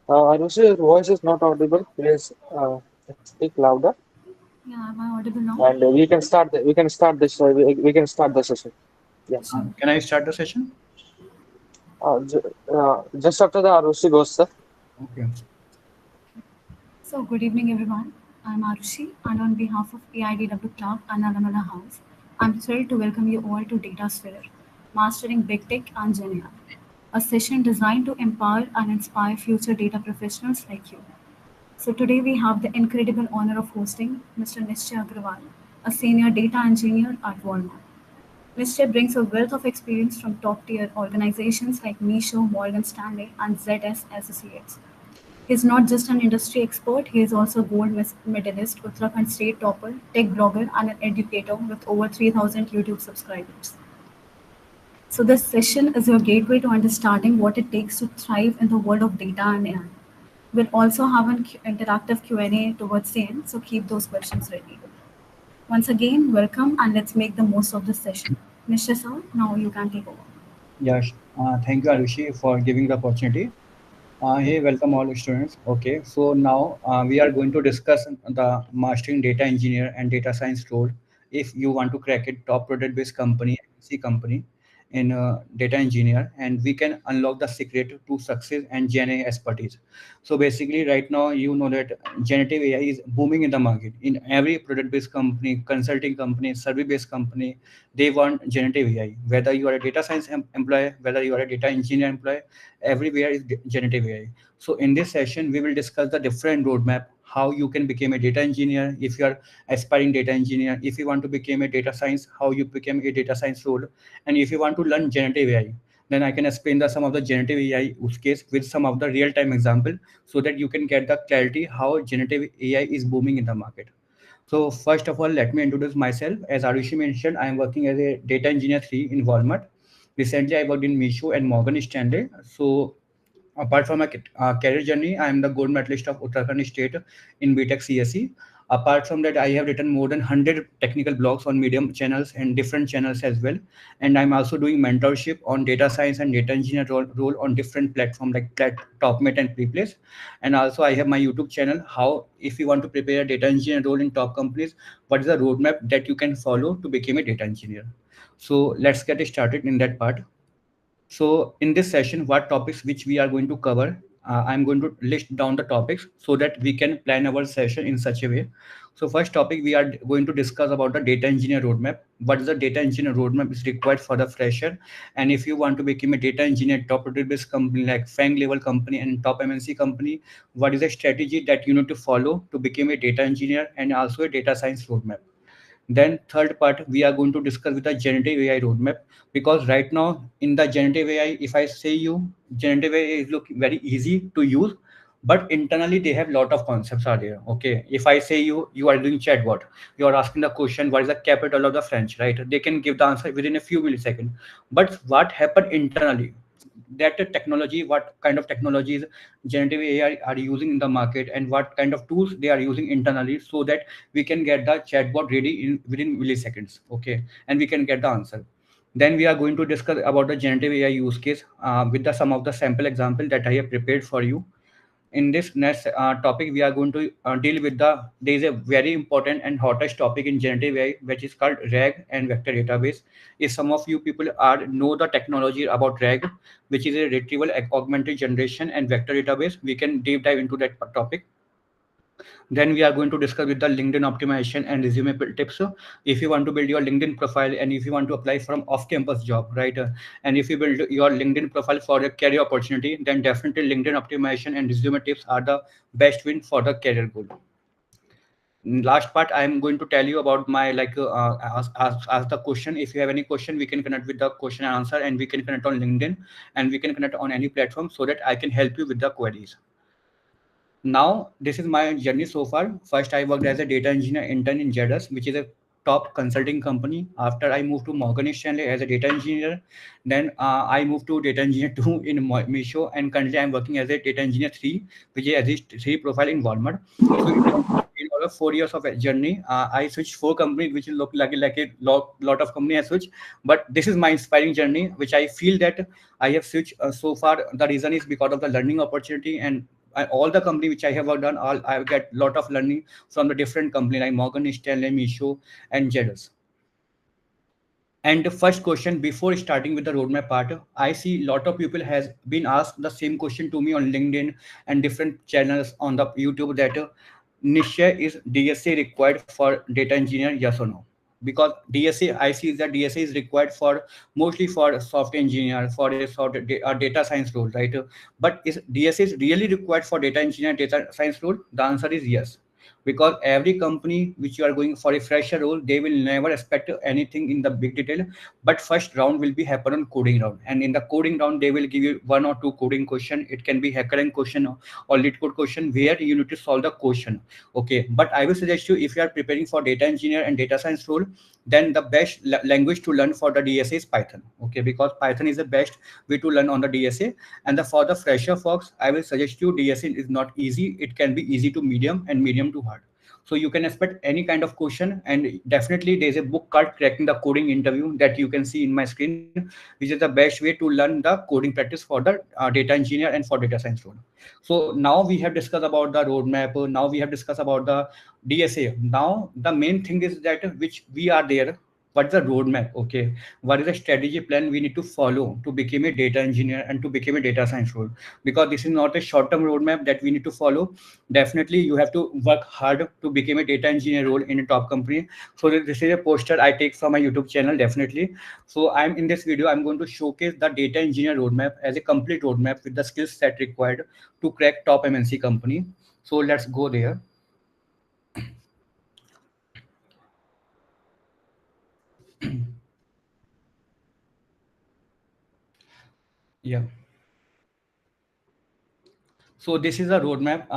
Anushi, your voice is not audible. Please speak louder. Yeah, am I audible now? And we can start this. We can start the session. Yeah. Sure. Can I start the session? Just after the Arushi goes, sir. Okay. So, good evening, everyone. I'm Arushi, and on behalf of AIDW Club and Nallamala House, I'm thrilled to welcome you all to DataSphere, Mastering Big Tech and GenAI, a session designed to empower and inspire future data professionals like you. So, today we have the incredible honor of hosting Mr. Nishchay Agrawal, a senior data engineer at Walmart. Mr. brings a wealth of experience from top tier organizations like Misho, Morgan Stanley, and ZS Associates. He's not just an industry expert, he is also a gold medalist, Uttarakhand state topper, tech blogger, and an educator with over 3,000 YouTube subscribers. So, this session is your gateway to understanding what it takes to thrive in the world of data and AI. We'll also have an interactive Q&A towards the end, so keep those questions ready. Once again, welcome and let's make the most of this session. Mr. Sir, now you can take over. Yes. Thank you, Arushi, for giving the opportunity. Hey, welcome all students. Okay, so now we are going to discuss the mastering data engineer and data science role. If you want to crack it, top product-based company, MNC company in data engineer, and we can unlock the secret to success and GenAI expertise. So basically, right now you know that generative AI is booming in the market. In every product-based company, consulting company, survey-based company, they want generative AI. Whether you are a data science employee, whether you are a data engineer employee, everywhere is generative AI. So in this session, we will discuss the different roadmap, how you can become a data engineer if you are aspiring data engineer, if you want to become a data science, how you become a data science role, and if you want to learn generative AI, then I can explain some of the generative AI use case with some of the real-time example so that you can get the clarity how generative AI is booming in the market. So first of all, let me introduce myself. As Arushi mentioned, I am working as a data engineer 3 in Walmart. Recently, I worked in Misho and Morgan Stanley. So apart from my career journey, I am the gold medalist of Uttarakhand State in B.Tech CSE. Apart from that, I have written more than 100 technical blogs on Medium channels and different channels as well. And I'm also doing mentorship on data science and data engineer role on different platforms like TopMate and Preplace. And also, I have my YouTube channel. How, if you want to prepare a data engineer role in top companies, what is the roadmap that you can follow to become a data engineer? So let's get started in that part. So in this session, what topics which we are going to cover, I'm going to list down the topics so that we can plan our session in such a way. So first topic, we are going to discuss about the data engineer roadmap. What is the data engineer roadmap is required for the fresher? And if you want to become a data engineer, top based company like FANG level company and top MNC company, what is the strategy that you need to follow to become a data engineer and also a data science roadmap? Then third part, we are going to discuss with the generative AI roadmap, because right now in the generative AI, if I say you generative AI is look very easy to use, but internally they have lot of concepts are there. Okay, if I say you are doing chatbot, you are asking the question what is the capital of the French, right? They can give the answer within a few milliseconds. But what happened internally? That technology, what kind of technologies generative AI are using in the market, and what kind of tools they are using internally, so that we can get the chatbot ready in within milliseconds. Okay, and we can get the answer. Then we are going to discuss about the generative AI use case with the some of the sample example that I have prepared for you. In this next topic, we are going to deal with there is a very important and hottest topic in generative AI, which is called RAG and vector database. If some of you people are know the technology about RAG, which is a retrieval augmented generation and vector database, we can deep dive into that topic. Then we are going to discuss with the LinkedIn optimization and resume tips. So if you want to build your LinkedIn profile and if you want to apply from off-campus job, right? And if you build your LinkedIn profile for a career opportunity, then definitely LinkedIn optimization and resume tips are the best win for the career goal. Last part, I am going to tell you about my ask the question. If you have any question, we can connect with the question and answer, and we can connect on LinkedIn, and we can connect on any platform so that I can help you with the queries. Now, this is my journey so far. First, I worked as a data engineer intern in ZS, which is a top consulting company. After I moved to Morgan Stanley as a data engineer, then I moved to data engineer 2 in Misho, and currently I'm working as a data engineer 3, which is as a 3 profile in Walmart. So in all for 4 years of a journey. I switched four companies, which look like a lot of company I switched. But this is my inspiring journey, which I feel that I have switched so far. The reason is because of the learning opportunity, and all the company which I have worked on, all I get lot of learning from the different company like Morgan Stanley, Misho, and Jeddus. And the first question before starting with the roadmap part, I see a lot of people has been asked the same question to me on LinkedIn and different channels on the YouTube that Nishchay is DSA required for data engineer, yes or no? Because DSA, I see that DSA is required for mostly for software engineer, for a data science role, right? But is DSA is really required for data engineer, data science role? The answer is yes, because every company which you are going for a fresher role, they will never expect anything in the big detail. But first round will be happen on coding round, and in the coding round they will give you one or two coding question. It can be hacker and question or lead code question where you need to solve the question. Okay, but I will suggest you, if you are preparing for data engineer and data science role, then the best language to learn for the DSA is Python. Okay, because Python is the best way to learn on the DSA. And for the fresher folks, I will suggest you DSA is not easy. It can be easy to medium and medium to hard. So you can expect any kind of question, and definitely there's a book called Cracking the Coding Interview that you can see in my screen, which is the best way to learn the coding practice for the data engineer and for data science role. So now we have discussed about the roadmap. Now we have discussed about the DSA. Now the main thing is that which we are there. What's the roadmap? Okay, what is the strategy plan we need to follow to become a data engineer and to become a data science role? Because this is not a short-term roadmap that we need to follow. Definitely you have to work hard to become a data engineer role in a top company. So this is a poster I take from my YouTube channel, definitely. So I'm in this video, I'm going to showcase the data engineer roadmap as a complete roadmap with the skill set required to crack top MNC company. So let's go there. Yeah. So this is a roadmap.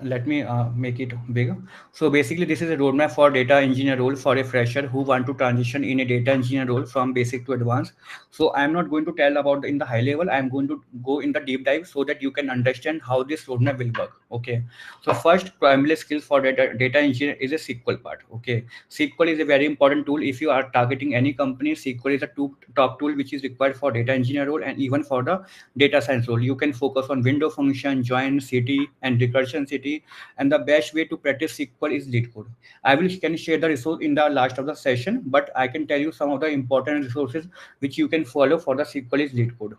Let me make it bigger. So basically, this is a roadmap for data engineer role for a fresher who want to transition in a data engineer role from basic to advanced. So I'm not going to tell about in the high level. I'm going to go in the deep dive so that you can understand how this roadmap will work. Okay. So first, primary skill for data engineer is a SQL part. Okay. SQL is a very important tool. If you are targeting any company, SQL is a top tool which is required for data engineer role and even for the data science role. You can focus on window function, join city, and recursion city. And the best way to practice SQL is lead code. I will can share the resource in the last of the session, but I can tell you some of the important resources which you can follow for the SQL is lead code.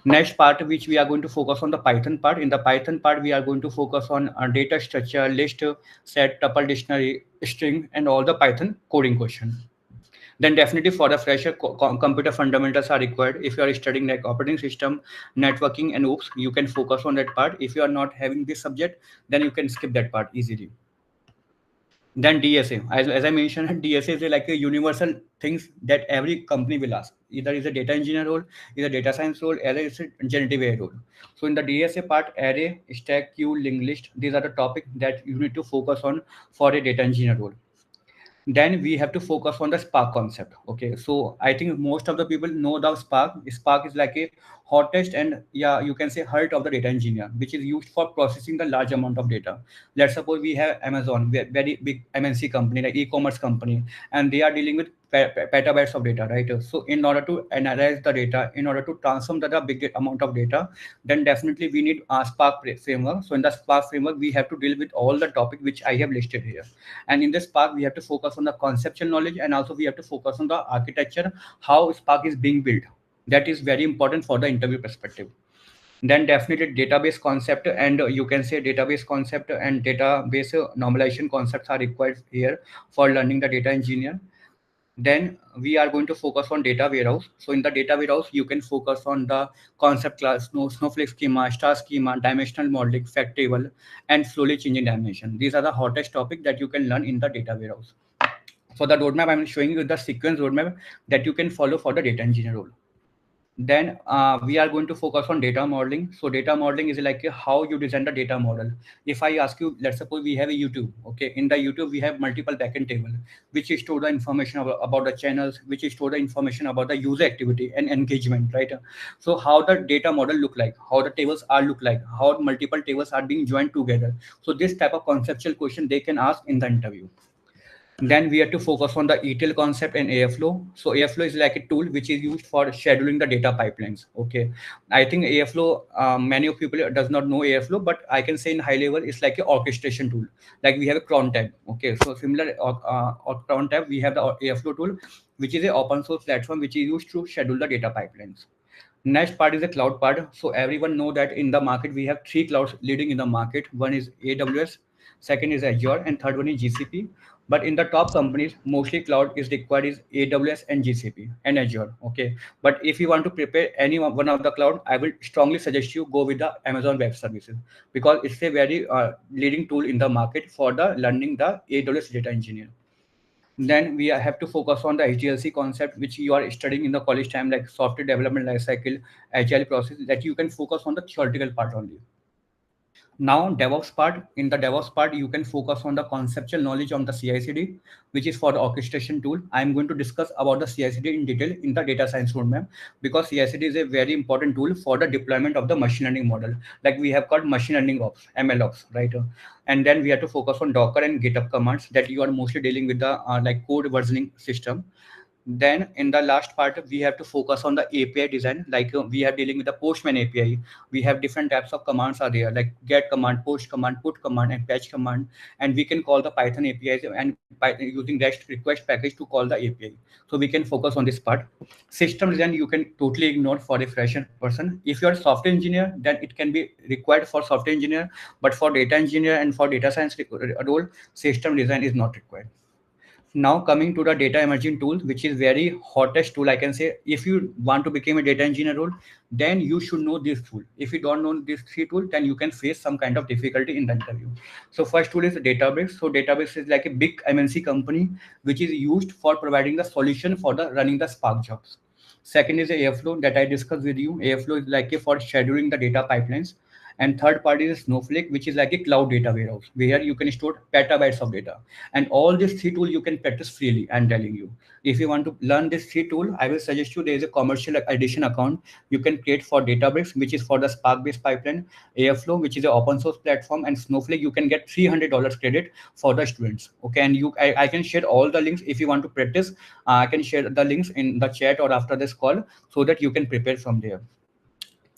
Next part, which we are going to focus on the Python part. In the Python part, we are going to focus on data structure, list, set, tuple, dictionary, string, and all the Python coding question. Then definitely for the fresher, computer fundamentals are required. If you are studying like operating system, networking, and oops, you can focus on that part. If you are not having this subject, then you can skip that part easily. Then DSA, as I mentioned, DSA is like a universal things that every company will ask. Either is a data engineer role, either data science role, either is a generative AI role. So in the DSA part, array, stack, queue, linked list, these are the topics that you need to focus on for a data engineer role. Then we have to focus on the Spark concept. Okay, so I think most of the people know the Spark is like a hottest and, yeah, you can say, heart of the data engineer, which is used for processing the large amount of data. Let's suppose we have Amazon, very big MNC company, like e-commerce company, and they are dealing with petabytes of data, right? So in order to analyze the data, in order to transform the big amount of data, then definitely we need a Spark framework. So in the Spark framework, we have to deal with all the topic which I have listed here. And in the Spark, we have to focus on the conceptual knowledge, and also we have to focus on the architecture, how Spark is being built. That is very important for the interview perspective. Then definitely database concept, and you can say database concept and database normalization concepts are required here for learning the data engineer. Then we are going to focus on data warehouse. So in the data warehouse, you can focus on the concept class, Snowflake schema, star schema, dimensional modeling, fact table, and slowly changing dimension. These are the hottest topic that you can learn in the data warehouse. So the roadmap I'm showing you the sequence roadmap that you can follow for the data engineer role. Then we are going to focus on data modeling. So data modeling is like how you design the data model. If I ask you, let's suppose we have a YouTube. Okay, in the YouTube we have multiple backend table, which store the information about the channels, which store the information about the user activity and engagement, right? So how the data model look like, how the tables are look like, how multiple tables are being joined together. So this type of conceptual question they can ask in the interview. Then we have to focus on the ETL concept and Airflow. So Airflow is like a tool which is used for scheduling the data pipelines. Okay, I think Airflow, many of people does not know Airflow, but I can say in high level it's like an orchestration tool. Like we have a cron tab. Okay, so similar cron tab, we have the Airflow tool, which is an open source platform which is used to schedule the data pipelines. Next part is the cloud part. So everyone know that in the market we have three clouds leading in the market. One is AWS, second is Azure, and third one is GCP. But in the top companies, mostly cloud is required is AWS and GCP and Azure. Okay. But if you want to prepare any one of the cloud, I will strongly suggest you go with the Amazon Web Services because it's a very leading tool in the market for the learning the AWS data engineer. Then we have to focus on the HDLC concept, which you are studying in the college time, like software development lifecycle, agile process, that you can focus on the theoretical part only. Now, DevOps part. In the DevOps part, you can focus on the conceptual knowledge on the CI/CD, which is for the orchestration tool. I'm going to discuss about the CI/CD in detail in the data science roadmap because CI/CD is a very important tool for the deployment of the machine learning model. Like we have called machine learning ops, ML ops, right? And then we have to focus on Docker and GitHub commands that you are mostly dealing with the like code versioning system. Then in the last part, we have to focus on the API design. Like we are dealing with the Postman API. We have different types of commands are there, like get command, post command, put command, and patch command. And we can call the Python APIs and using REST request package to call the API. So we can focus on this part. System design you can totally ignore for a fresher person. If you are a software engineer, then it can be required for software engineer, but for data engineer and for data science role, system design is not required. Now coming to the data emerging tool, which is very hottest tool, I can say. If you want to become a data engineer role, then you should know this tool. If you don't know this three tool, then you can face some kind of difficulty in the interview. So first tool is Databricks. So Databricks is like a big MNC company which is used for providing the solution for the running the Spark jobs. Second is Airflow that I discussed with you. Airflow is like a for scheduling the data pipelines. And third party is Snowflake, which is like a cloud data warehouse where you can store petabytes of data. And all these three tools you can practice freely. I'm telling you. If you want to learn this three tool, I will suggest you there is a commercial edition account you can create for Databricks, which is for the Spark-based pipeline, Airflow, which is an open source platform, and Snowflake. You can get $300 credit for the students. Okay, and I can share all the links if you want to practice. I can share the links in the chat or after this call so that you can prepare from there.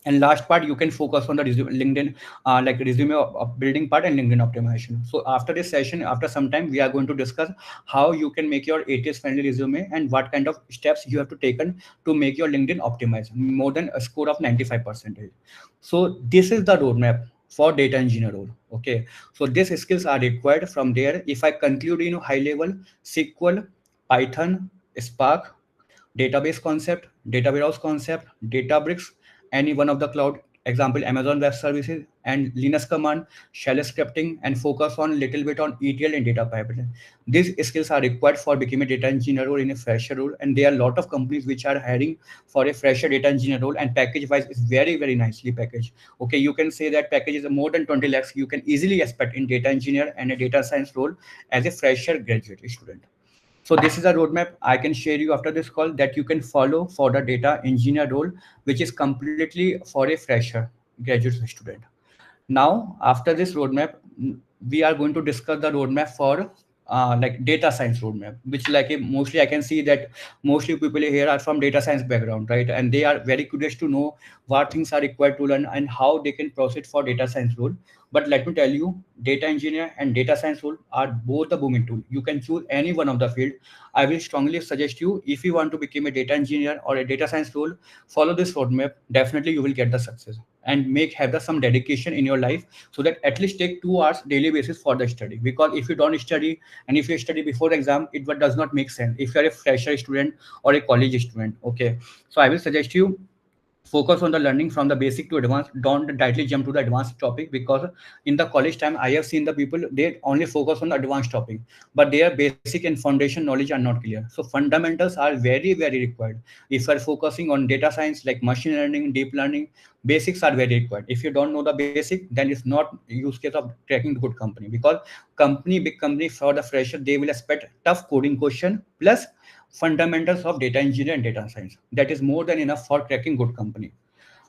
And last part you can focus on the LinkedIn like resume of building part and LinkedIn optimization. So after this session, after some time, we are going to discuss how you can make your ATS friendly resume and what kind of steps you have to taken to make your LinkedIn optimize more than a score of 95%. So this is the roadmap for data engineer role. Okay, so these skills are required. From there, if I conclude in high level, SQL, Python, Spark, database concept, data warehouse concept, Databricks, any one of the cloud, example Amazon Web Services, and Linux command, shell scripting, and focus on little bit on ETL and data pipeline. These skills are required for becoming a data engineer role in a fresher role, and there are a lot of companies which are hiring for a fresher data engineer role, and package wise is very nicely packaged. Okay, you can say that package is more than 20 lakhs. You can easily expect in data engineer and a data science role as a fresher graduate student. So this is a roadmap I can share you after this call that you can follow for the data engineer role, which is completely for a fresher graduate student. Now, after this roadmap, we are going to discuss the roadmap for like data science roadmap, which like mostly I can see that mostly people here are from data science background, right? And they are very curious to know what things are required to learn and how they can proceed for data science role. But let me tell you, data engineer and data science role are both the booming tool. You can choose any one of the field. I will strongly suggest you if you want to become a data engineer or a data science role, follow this roadmap. Definitely you will get the success and make have the some dedication in your life so that at least take 2 hours daily basis for the study, because if you don't study and if you study before exam, does not make sense if you are a fresher student or a college student. Okay, so I will suggest you focus on the learning from the basic to advanced. Don't directly jump to the advanced topic, because in the college time I have seen the people, they only focus on the advanced topic, but their basic and foundation knowledge are not clear. So fundamentals are very required. If you are focusing on data science like machine learning, deep learning, basics are very required. If you don't know the basic, then it's not use case of tracking the good company, because big company for the fresher, they will expect tough coding question plus fundamentals of data engineering and data science. That is more than enough for cracking good company.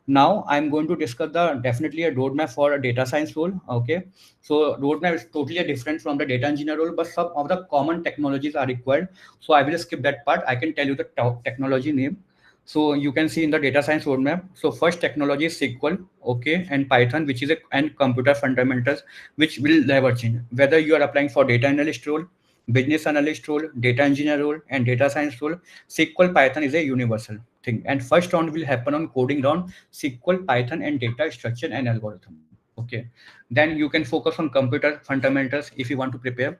Now I'm going to discuss the definitely a roadmap for a data science role. Okay, so roadmap is totally different from the data engineer role, but some of the common technologies are required. So I will skip that part. I can tell you the top technology name. So you can see in the data science roadmap. So first technology is SQL, okay, and Python, which is a and computer fundamentals, which will never change. Whether you are applying for data analyst role, business analyst role, data engineer role, and data science role, SQL Python is a universal thing. And first round will happen on coding round, SQL, Python, and data structure and algorithm. Okay. Then you can focus on computer fundamentals if you want to prepare.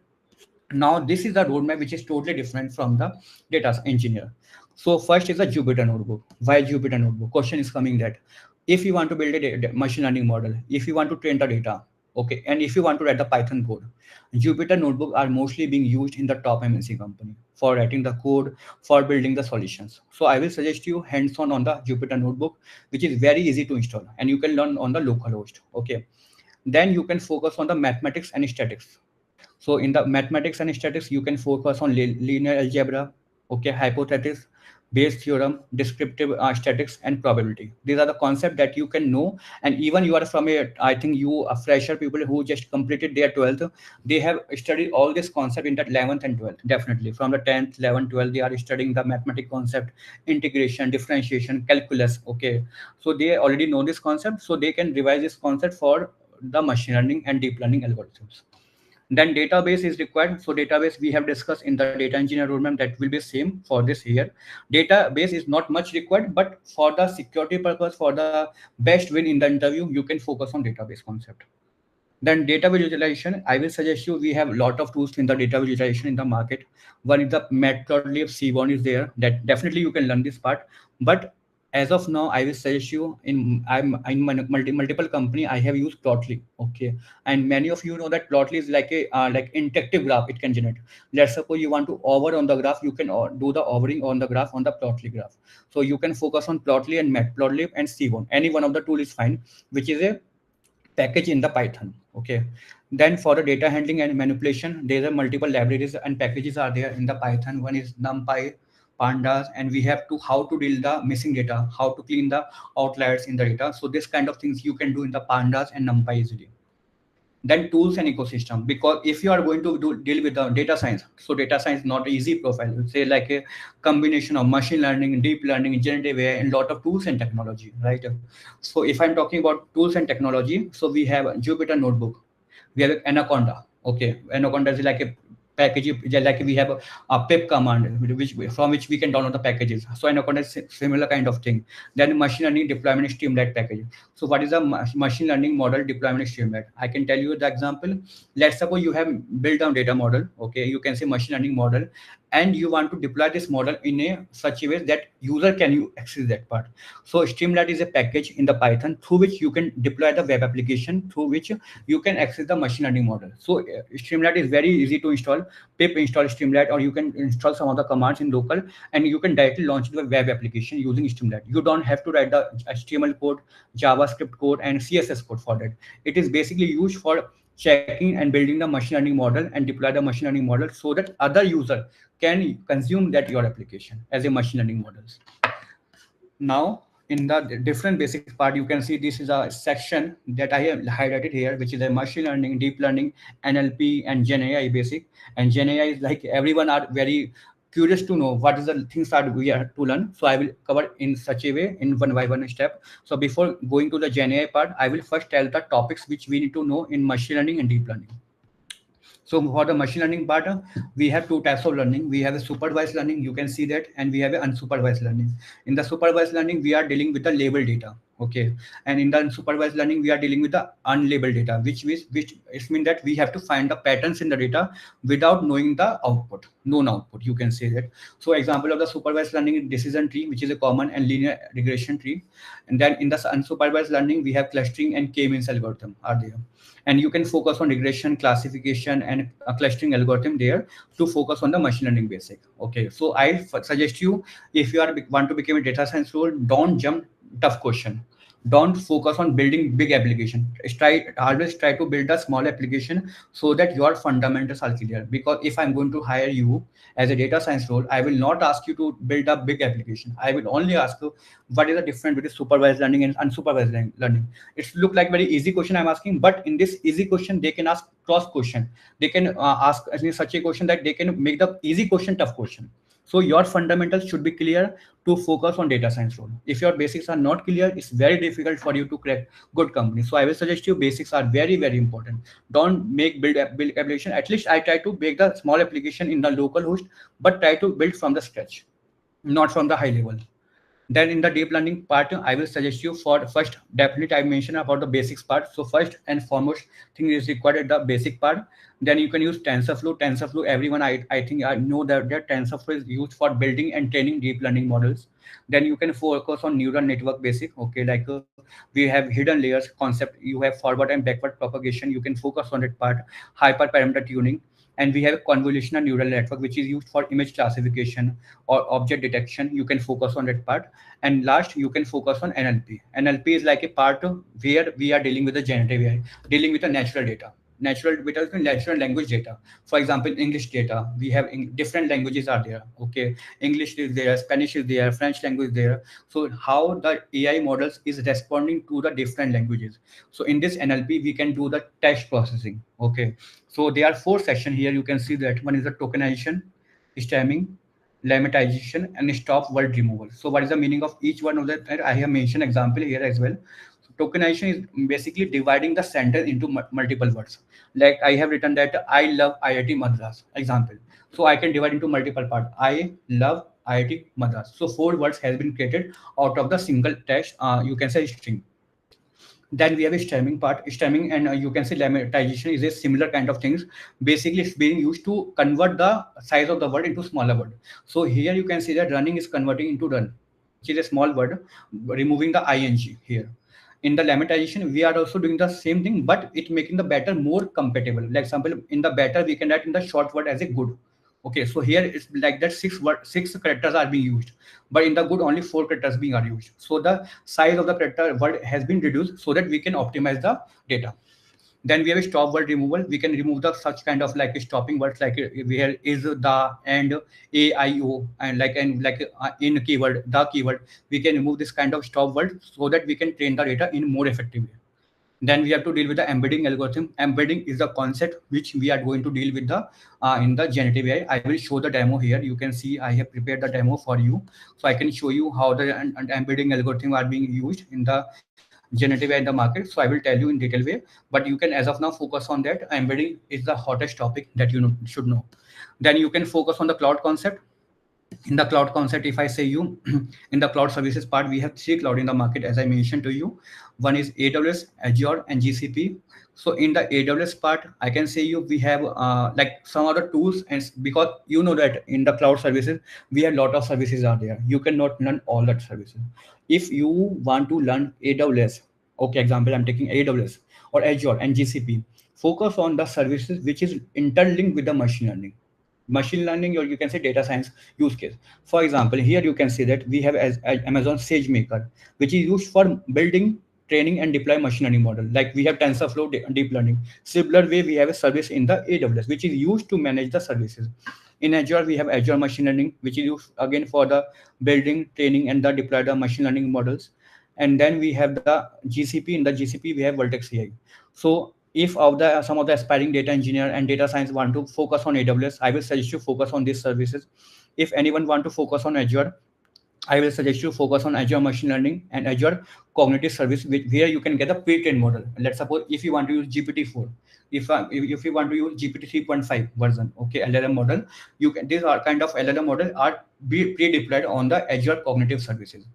Now this is the roadmap which is totally different from the data engineer. So first is the Jupyter notebook. Why Jupyter notebook? Question is coming that if you want to build a machine learning model, if you want to train the data, okay, and if you want to write the Python code, Jupyter notebook are mostly being used in the top MNC company for writing the code, for building the solutions. So I will suggest you hands-on on the Jupyter notebook, which is very easy to install and you can learn on the local host. Okay. Then you can focus on the mathematics and statistics. So in the mathematics and statistics, you can focus on linear algebra, okay, hypothesis, Bayes theorem, descriptive statistics, and probability. These are the concepts that you can know. And even you are from a, I think you are fresher people who just completed their 12th, they have studied all this concept in that 11th and 12th. Definitely from the 10th, 11th, 12th, they are studying the mathematic concept, integration, differentiation, calculus. Okay, so they already know this concept, so they can revise this concept for the machine learning and deep learning algorithms. Then database is required. So database we have discussed in the data engineer roadmap, that will be same for this year. Database is not much required, but for the security purpose, for the best win in the interview, you can focus on database concept. Then data visualization, I will suggest you, we have a lot of tools in the data visualization in the market. One is the Matplotlib, Seaborn is there, that definitely you can learn this part. But as of now, I will suggest you, I'm in multiple company, I have used Plotly. Okay. And many of you know that Plotly is like a like interactive graph it can generate. Let's suppose you want to hover on the graph, you can do the hovering on the graph on the Plotly graph. So you can focus on Plotly and Matplotlib and Seaborn. Any one of the tool is fine, which is a package in the Python. Okay. Then for the data handling and manipulation, there are multiple libraries and packages are there in the Python. One is NumPy, Pandas, and we have to how to deal the missing data, how to clean the outliers in the data. So this kind of things you can do in the Pandas and NumPy easily. Then tools and ecosystem, because if you are going to deal with the data science, so data science not easy profile, say like a combination of machine learning, deep learning, generative AI, and lot of tools and technology, right? So if I'm talking about tools and technology, so we have Jupyter notebook, we have Anaconda. Okay, Anaconda is like a package, like we have a pip command, which from which we can download the packages. So Anaconda is similar kind of thing. Then machine learning deployment streamlit package. So what is a machine learning model deployment streamlit? I can tell you the example. Let's suppose you have built down data model. Okay, you can say machine learning model, and you want to deploy this model in a such a way that user can you access that part. So Streamlit is a package in the Python through which you can deploy the web application, through which you can access the machine learning model. So Streamlit is very easy to install. Pip install Streamlit, or you can install some of the commands in local, and you can directly launch the web application using Streamlit. You don't have to write the HTML code, JavaScript code, and CSS code for that. It is basically used for checking and building the machine learning model and deploy the machine learning model so that other user can consume that your application as a machine learning models. Now in the different basics part, you can see this is a section that I have highlighted here, which is a machine learning, deep learning, NLP, and GenAI basic. And GenAI is like everyone are very curious to know what is the things that we are to learn. So I will cover in such a way in one by one step. So before going to the GenAI part, I will first tell the topics which we need to know in machine learning and deep learning. So for the machine learning part, we have two types of learning. We have a supervised learning, you can see that, and we have a unsupervised learning. In the supervised learning, we are dealing with the label data. Okay, and in the unsupervised learning, we are dealing with the unlabeled data, which it means that we have to find the patterns in the data without knowing the output, known output. You can say that. So, example of the supervised learning is decision tree, which is a common and linear regression tree, and then in the unsupervised learning, we have clustering and k-means algorithm are there, and you can focus on regression, classification, and a clustering algorithm there to focus on the machine learning basic. Okay, so I suggest you, if you are want to become a data science role, don't jump tough question. Don't focus on building big application. Try always try to build a small application so that your fundamentals are clear. Because if I'm going to hire you as a data science role, I will not ask you to build a big application. I will only ask you what is the difference between supervised learning and unsupervised learning. It look like very easy question I'm asking, but in this easy question they can ask cross question. They can ask such a question that they can make the easy question tough question. So your fundamentals should be clear to focus on data science role. If your basics are not clear, it's very difficult for you to crack good company. So I will suggest you basics are very important. Don't make build application. At least I try to make the small application in the local host, but try to build from the scratch, not from the high level. Then in the deep learning part, I will suggest you for first, definitely I mentioned about the basics part. So first and foremost thing is required at the basic part. Then you can use TensorFlow. TensorFlow, everyone I think I know that TensorFlow is used for building and training deep learning models. Then you can focus on neural network basic. Okay, like we have hidden layers concept. You have forward and backward propagation. You can focus on that part. Hyperparameter tuning, and we have convolutional neural network, which is used for image classification or object detection. You can focus on that part. And last, you can focus on NLP. NLP is like a part of where we are dealing with the generative AI, dealing with the natural data. Natural data is natural language data. For example, English data, we have different languages are there. Okay, English is there, Spanish is there, French language is there. So how the AI models is responding to the different languages. So in this NLP, we can do the text processing. Okay, so there are four sections here. You can see that one is the tokenization, stemming, lemmatization, and stop word removal. So what is the meaning of each one of that? I have mentioned example here as well. So tokenization is basically dividing the sentence into multiple words. Like I have written that I love IIT Madras, example. So I can divide into multiple parts. I love IIT Madras. So four words has been created out of the single text. You can say string. Then we have a stemming part. Stemming and you can say lemmatization is a similar kind of things. Basically, it's being used to convert the size of the word into smaller word. So here you can see that running is converting into run, which is a small word, removing the ing here. In the lemmatization, we are also doing the same thing, but it making the better more compatible. Like example, in the better, we can write in the short word as a good. Okay, so here it's like that six characters are being used, but in the good only four characters being are used. So the size of the character word has been reduced so that we can optimize the data. Then we have a stop word removal. We can remove the such kind of like stopping words like where is the and a I o and like in keyword the keyword. We can remove this kind of stop word so that we can train the data in more effective way. Then we have to deal with the embedding algorithm. Embedding is the concept which we are going to deal with the in the generative AI. I will show the demo here. You can see I have prepared the demo for you, so I can show you how the embedding algorithm are being used in the generative AI in the market. So I will tell you in detail way, but you can as of now focus on that. Embedding is the hottest topic that you know, should know. Then you can focus on the cloud concept. In the cloud concept, if I say you in the cloud services part, we have three cloud in the market, as I mentioned to you. One is AWS, Azure, and GCP. So in the AWS part, I can say you we have like some other tools, and because you know that in the cloud services we have lot of services are there. You cannot learn all that services. If you want to learn AWS, okay, example I'm taking AWS or Azure and GCP, focus on the services which is interlinked with the machine learning, or you can say data science use case. For example, here you can see that we have as Amazon SageMaker, which is used for building, training, and deploy machine learning model. Like we have TensorFlow deep learning. Similar way, we have a service in the AWS, which is used to manage the services. In Azure, we have Azure machine learning, which is used again for the building, training, and the deploy the machine learning models. And then we have the GCP. In the GCP, we have Vertex AI. So if of the some of the aspiring data engineer and data science want to focus on AWS, I will suggest you focus on these services. If anyone want to focus on Azure, I will suggest you focus on Azure Machine Learning and Azure Cognitive Service, where you can get a pre-trained model. Let's suppose if you want to use GPT-4, if you want to use GPT 3.5 version, okay, LLM model, you can. These are kind of LLM model are pre-deployed on the Azure Cognitive Services.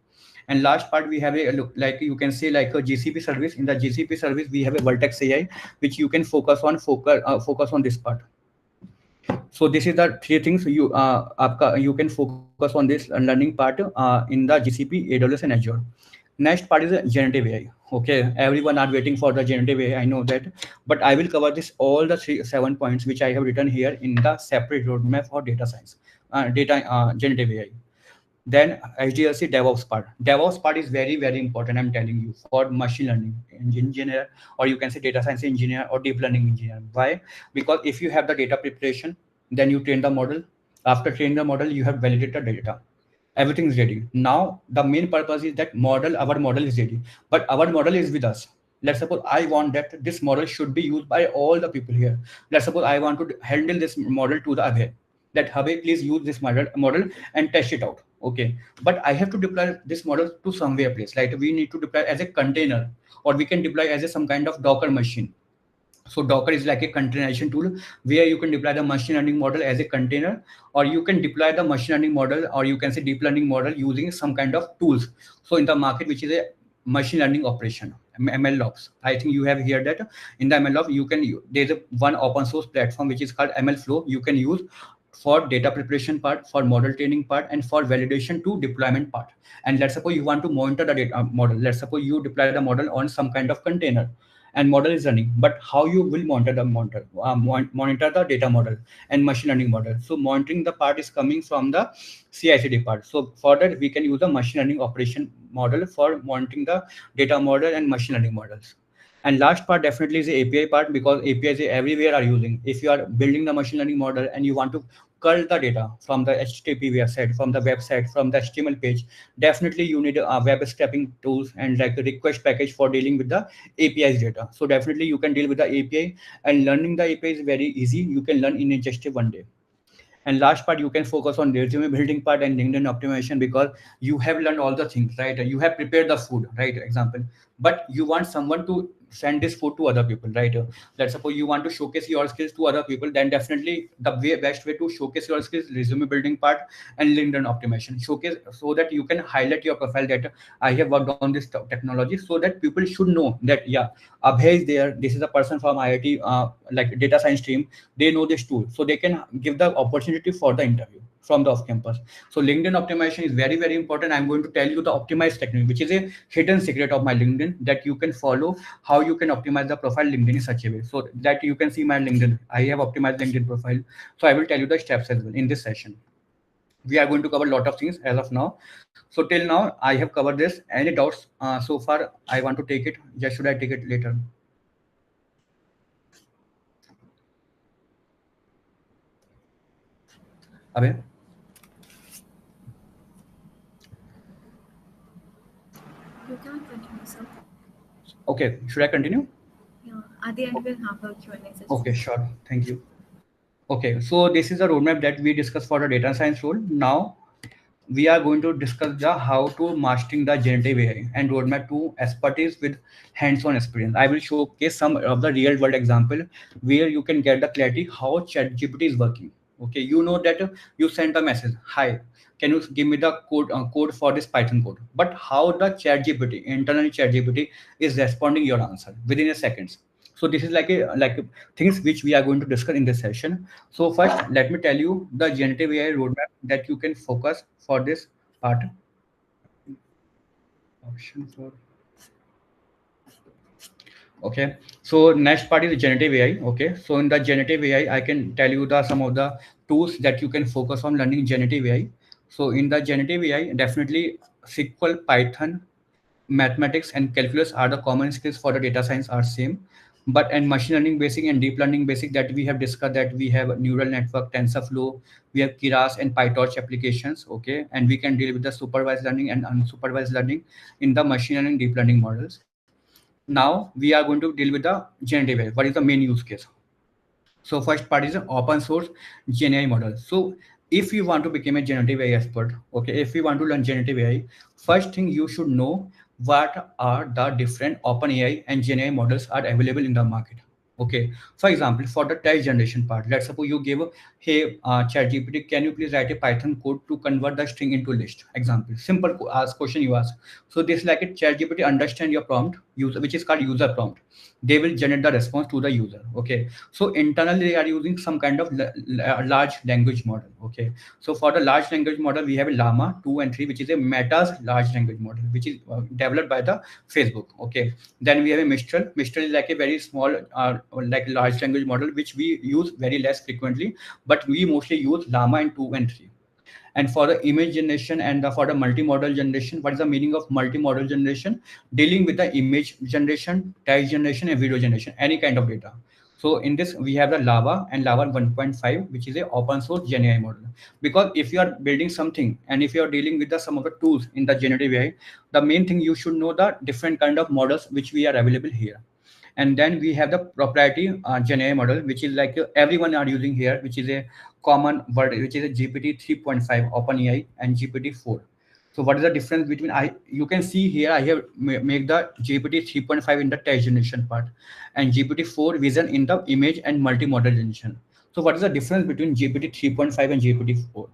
And last part we have a look, like you can say like a GCP service. In the GCP service we have a Vertex AI, which you can focus on this part. So this is the three things you can focus on this learning part in the GCP, AWS, and Azure. Next part is generative AI. Okay, everyone are waiting for the generative AI. I know that, but I will cover this all the 7 points which I have written here in the separate roadmap for data science, data generative AI. Then HDLC DevOps part. DevOps part is very very important. I'm telling you, for machine learning engineer, or you can say data science engineer or deep learning engineer. Why? Because if you have the data preparation, then you train the model. After training the model, you have validated the data. Everything is ready. Now the main purpose is that our model is ready, but our model is with us. Let's suppose I want that this model should be used by all the people here. Let's suppose I want to handle this model to the Abhay, that Abhay, please use this model and test it out. Okay, but I have to deploy this model to somewhere place. Like we need to deploy as a container, or we can deploy as some kind of Docker machine. So Docker is like a containerization tool where you can deploy the machine learning model as a container, or you can deploy the machine learning model, or you can say deep learning model using some kind of tools. So in the market, which is a machine learning operation, MLOps. I think you have heard that. In the MLOps, there's a one open source platform which is called MLflow. You can use for data preparation part, for model training part, and for validation to deployment part. And let's suppose you want to monitor the data model. Let's suppose you deploy the model on some kind of container and model is running, but how you will monitor the data model and machine learning model. So monitoring the part is coming from the CI/CD part. So for that we can use a machine learning operation model for monitoring the data model and machine learning models. And last part definitely is the API part, because APIs everywhere are using. If you are building the machine learning model and you want to curl the data from the HTTP website, from the website, from the HTML page, definitely you need a web scraping tools and like a request package for dealing with the API's data. So definitely you can deal with the API, and learning the API is very easy. You can learn in just 1 day. And last part, you can focus on resume building part and LinkedIn optimization, because you have learned all the things, right? You have prepared the food, right? Example, but you want someone to send this food to other people, right? Let's suppose you want to showcase your skills to other people, then definitely best way to showcase your skills, resume building part and LinkedIn optimization. Showcase so that you can highlight your profile that I have worked on this technology, so that people should know that, yeah, Abhay is there. This is a person from IIT, like data science team. They know this tool, so they can give the opportunity for the interview from the off campus. So LinkedIn optimization is very very important. I'm going to tell you the optimized technique, which is a hidden secret of my LinkedIn, that you can follow how you can optimize the profile LinkedIn in such a way so that you can see my LinkedIn. I have optimized LinkedIn profile, so I will tell you the steps as well in this session. We are going to cover a lot of things as of now. So till now I have covered this. Any doubts so far? I want to take it. Just should I take it later? Abhay? You can continue, sir. Okay, should I continue? Yeah, at the end we'll have a Q&A session. Okay, sure. Thank you. Okay, so this is the roadmap that we discussed for the data science role. Now we are going to discuss the how to mastering the generative AI and roadmap to expertise with hands-on experience. I will showcase some of the real-world example where you can get the clarity how ChatGPT is working. Okay, you know that you send a message, hi, can you give me the code for this Python code? But how the ChatGPT, internally ChatGPT, is responding your answer within a seconds. So this is like things which we are going to discuss in this session. So first, let me tell you the generative AI roadmap that you can focus for this part. Option for okay. So next part is generative AI. Okay. So in the generative AI, I can tell you the some of the tools that you can focus on learning generative AI. So in the generative AI, definitely SQL, Python, mathematics and calculus are the common skills for the data science are same, but and machine learning basic and deep learning basic that we have discussed, that we have neural network, TensorFlow, we have Keras and PyTorch applications. Okay, and we can deal with the supervised learning and unsupervised learning in the machine learning deep learning models. Now we are going to deal with the generative AI. What is the main use case? So first part is an open source GenAI model. So if you want to become a generative AI expert, okay, if you want to learn generative AI, first thing you should know what are the different open AI and Gen AI models are available in the market. Okay, for example, for the text generation part, let's suppose you give, hey, ChatGPT, can you please write a Python code to convert the string into list? Example, simple ask question you ask. So this like a ChatGPT understand your prompt, user, which is called user prompt. They will generate the response to the user. Okay, so internally they are using some kind of large language model. Okay, so for the large language model we have a llama 2 and 3, which is a Meta's large language model, which is developed by the Facebook. Okay, then we have a Mistral is like a very small like large language model which we use very less frequently, but we mostly use llama and 2 and 3. And for the image generation and for the multimodal generation, what is the meaning of multimodal generation? Dealing with the image generation, text generation, and video generation, any kind of data. So in this we have the lava and lava 1.5, which is a open source gen AI model. Because if you are building something and if you are dealing with the some of the tools in the generative AI, the main thing you should know the different kind of models which we are available here. And then we have the proprietary Gen AI model, which is like everyone are using here, which is a common word, which is a GPT 3.5 OpenAI and GPT 4. So what is the difference between you can see here I have make the GPT 3.5 in the text generation part and GPT 4 vision in the image and multimodal generation. So what is the difference between GPT 3.5 and GPT 4?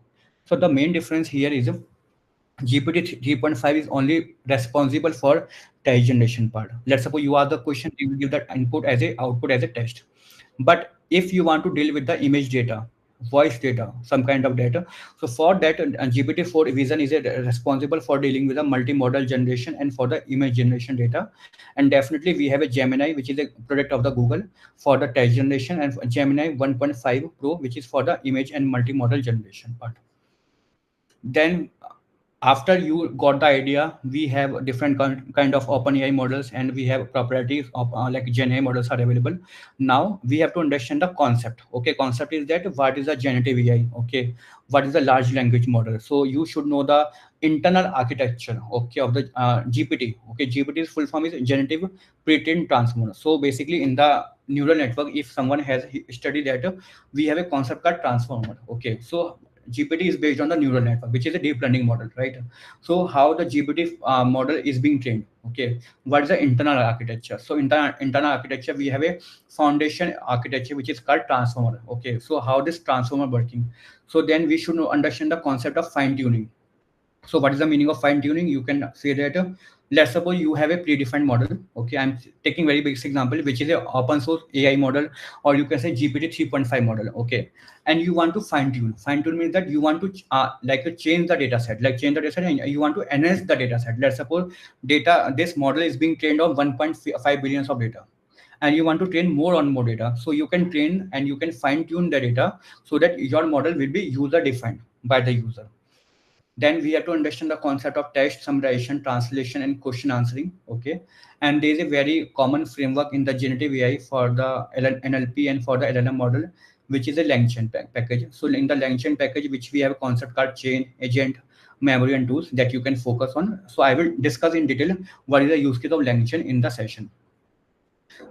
So the main difference here is GPT 3.5 is only responsible for text generation part. Let's suppose you ask the question, you will give that input as a output as a text. But if you want to deal with the image data, voice data, some kind of data, so for that GPT-4 vision is responsible for dealing with the multimodal generation and for the image generation data. And definitely we have a Gemini, which is a product of the Google for the text generation, and Gemini 1.5 Pro, which is for the image and multimodal generation part. Then after you got the idea, we have different kind of open AI models and we have properties of like gen AI models are available. Now we have to understand the concept. Okay, concept is that what is a generative AI? Okay, what is a large language model? So you should know the internal architecture, okay, of the GPT. Okay, GPT's full form is generative pre-trained transformer. So basically in the neural network, if someone has studied that, we have a concept called transformer. Okay, so GPT is based on the neural network, which is a deep learning model, right? So how the GPT model is being trained? Okay, what is the internal architecture? So internal architecture, we have a foundation architecture which is called transformer. Okay, so how this transformer working? So then we should understand the concept of fine tuning. So what is the meaning of fine tuning? You can say that let's suppose you have a predefined model. Okay, I'm taking very basic example, which is a open source AI model, or you can say GPT 3.5 model. Okay, and you want to fine tune. Fine tune means that you want to like change the data set, like change the data set, and you want to enhance the data set. Let's suppose data this model is being trained on 1.5 billions of data, and you want to train more on more data. So you can train and you can fine tune the data so that your model will be user defined by the user. Then we have to understand the concept of text summarization, translation, and question answering. Okay, and there is a very common framework in the generative AI for the NLP and for the LLM model, which is a LangChain package. So in the LangChain package, which we have a concept called chain, agent, memory, and tools that you can focus on. So I will discuss in detail what is the use case of LangChain in the session.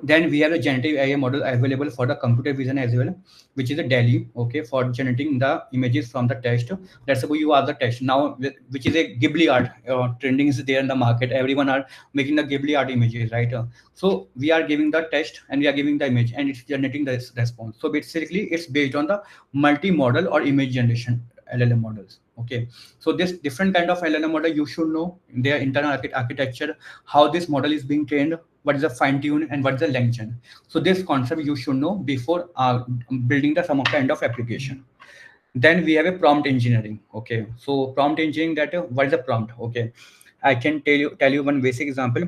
Then we have a generative AI model available for the computer vision as well, which is a DALI, okay, for generating the images from the text. Let's suppose you are the text now, which is a Ghibli art trending is there in the market. Everyone are making the Ghibli art images, right? So we are giving the text and we are giving the image and it's generating the response. So basically, it's based on the multi-model or image generation LLM models. Okay, so this different kind of LLM model you should know their internal architecture, how this model is being trained, what is the fine tune, and what is the LangChain. So this concept you should know before building the some kind of application. Then we have a prompt engineering. Okay, so prompt engineering, that what is a prompt? Okay, I can tell you one basic example.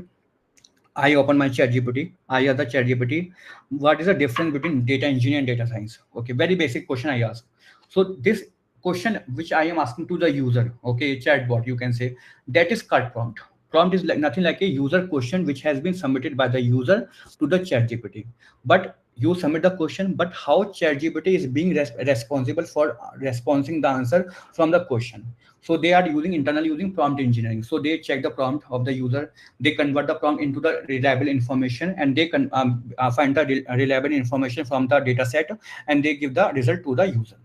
I open my chat GPT. I ask the chat GPT, what is the difference between data engineering and data science? Okay, very basic question I ask. So this question which I am asking to the user, okay, chatbot, you can say, that is called prompt. Prompt is like nothing like a user question which has been submitted by the user to the chat GPT. But you submit the question, but how chat GPT is being responsible for responding the answer from the question. So they are using internally using prompt engineering. So they check the prompt of the user, they convert the prompt into the reliable information, and they can find the reliable information from the data set, and they give the result to the user.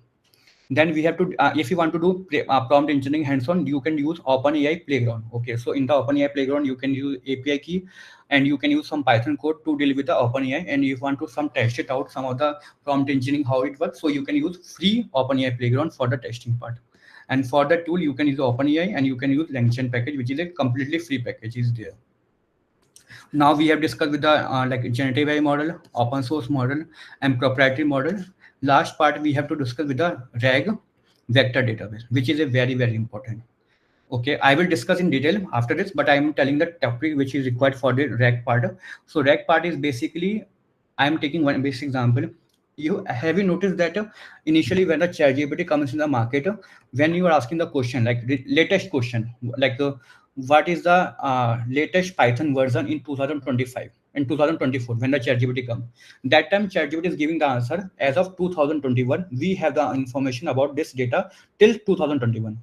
Then we have to if you want to do prompt engineering hands-on, you can use OpenAI Playground. Okay, so in the OpenAI Playground you can use API key, and you can use some Python code to deal with the OpenAI. And if you want to some test it out, some of the prompt engineering how it works, so you can use free OpenAI Playground for the testing part. And for the tool you can use OpenAI, and you can use LangChain package, which is a completely free package is there. Now we have discussed with the like generative AI model, open source model, and proprietary model. Last part we have to discuss with the RAG, vector database, which is a very important. Okay, I will discuss in detail after this, but I am telling the topic which is required for the RAG part. So RAG part is basically, I am taking one basic example. You noticed that initially when the ChatGPT comes in the market, when you are asking the question like the latest question, like what is the latest Python version in 2025 and 2024, when the ChatGPT comes, that time ChatGPT is giving the answer as of 2021. We have the information about this data till 2021.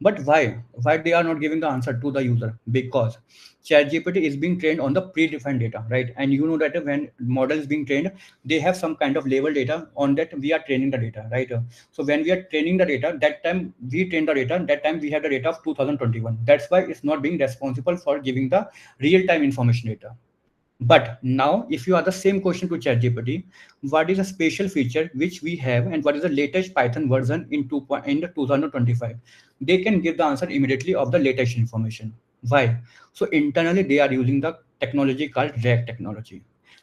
But why they are not giving the answer to the user? Because ChatGPT is being trained on the predefined data, right? And you know that when model is being trained, they have some kind of label data on that we are training the data, right? So when we are training the data, that time we train the data, that time we have the data of 2021. That's why it's not being responsible for giving the real time information data. But now, if you ask the same question to ChatGPT, what is a special feature which we have, and what is the latest Python version in 2025? They can give the answer immediately of the latest information. Why? So internally, they are using the technology called RAG technology,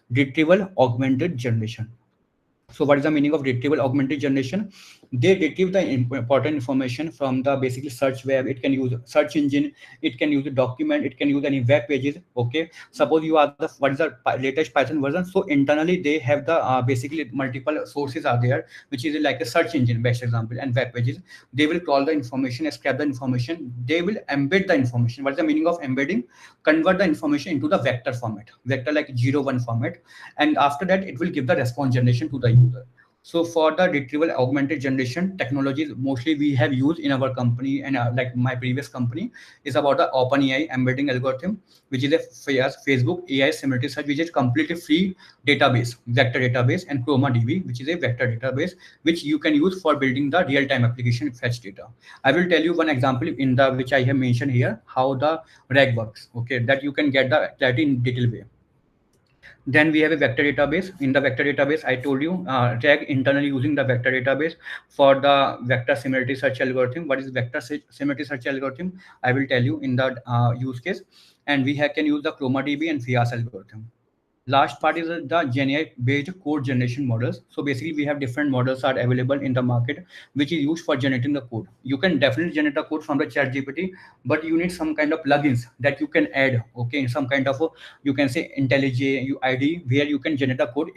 retrieval augmented generation. So what is the meaning of retrieval augmented generation? They retrieve the important information from the basically search web. It can use search engine, it can use a document, it can use any web pages. Okay, suppose you are the what is the latest Python version, so internally they have the basically multiple sources are there, which is like a search engine best example, and web pages. They will call the information, scrap the information, they will embed the information. What is the meaning of embedding? Convert the information into the vector format, vector like 0 1 format, and after that it will give the response generation to the user. So for the retrieval augmented generation technologies, mostly we have used in our company, and like my previous company is about the OpenAI embedding algorithm, which is a Facebook AI similarity search, which is completely free database, vector database, and ChromaDB, which is a vector database which you can use for building the real-time application fetch data. I will tell you one example in the which I have mentioned here how the RAG works. Okay, that you can get the clarity in detailed way. Then we have a vector database. In the vector database, I told you RAG internally using the vector database for the vector similarity search algorithm. What is vector similarity search algorithm? I will tell you in the use case. And can use the ChromaDB and Fias algorithm. Last part is the GenAI based code generation models. So basically we have different models are available in the market which is used for generating the code. You can definitely generate a code from the chat GPT, but you need some kind of plugins that you can add. Okay, some kind of you can say IntelliJ ID where you can generate a code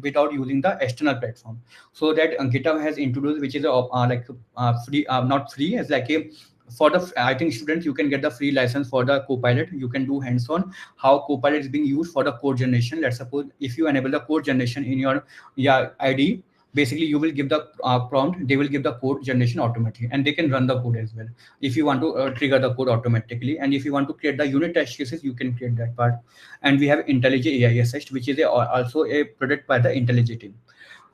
without using the external platform. So that GitHub has introduced, which is like free, not free, as like a for the I think students you can get the free license for the Copilot. You can do hands-on how Copilot is being used for the code generation. Let's suppose if you enable the code generation in your ID, basically you will give the prompt, they will give the code generation automatically, and they can run the code as well if you want to trigger the code automatically. And if you want to create the unit test cases, you can create that part. And we have IntelliJ AI Assist, which is also a product by the IntelliJ team.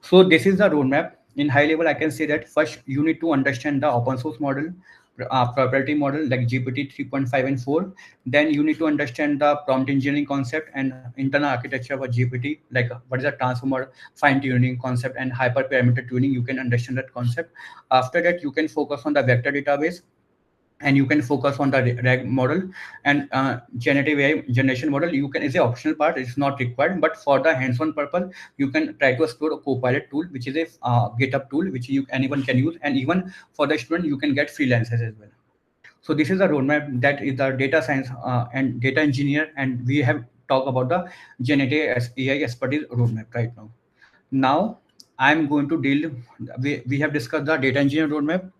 So this is the roadmap. In high level, I can say that first you need to understand the open source model, proprietary model like GPT 3.5 and 4. Then you need to understand the prompt engineering concept and internal architecture of a GPT, like what is a transformer, fine tuning concept, and hyperparameter tuning. You can understand that concept. After that, you can focus on the vector database, and you can focus on the RAG model. And generative AI generation model you can is a optional part, it's not required, but for the hands-on purpose you can try to explore a Copilot tool, which is a GitHub tool which anyone can use, and even for the student you can get freelancers as well. So this is the roadmap, that is the data science and data engineer, and we have talked about the generative AI expertise roadmap right now. Now I'm going to deal, we have discussed the data engineer roadmap,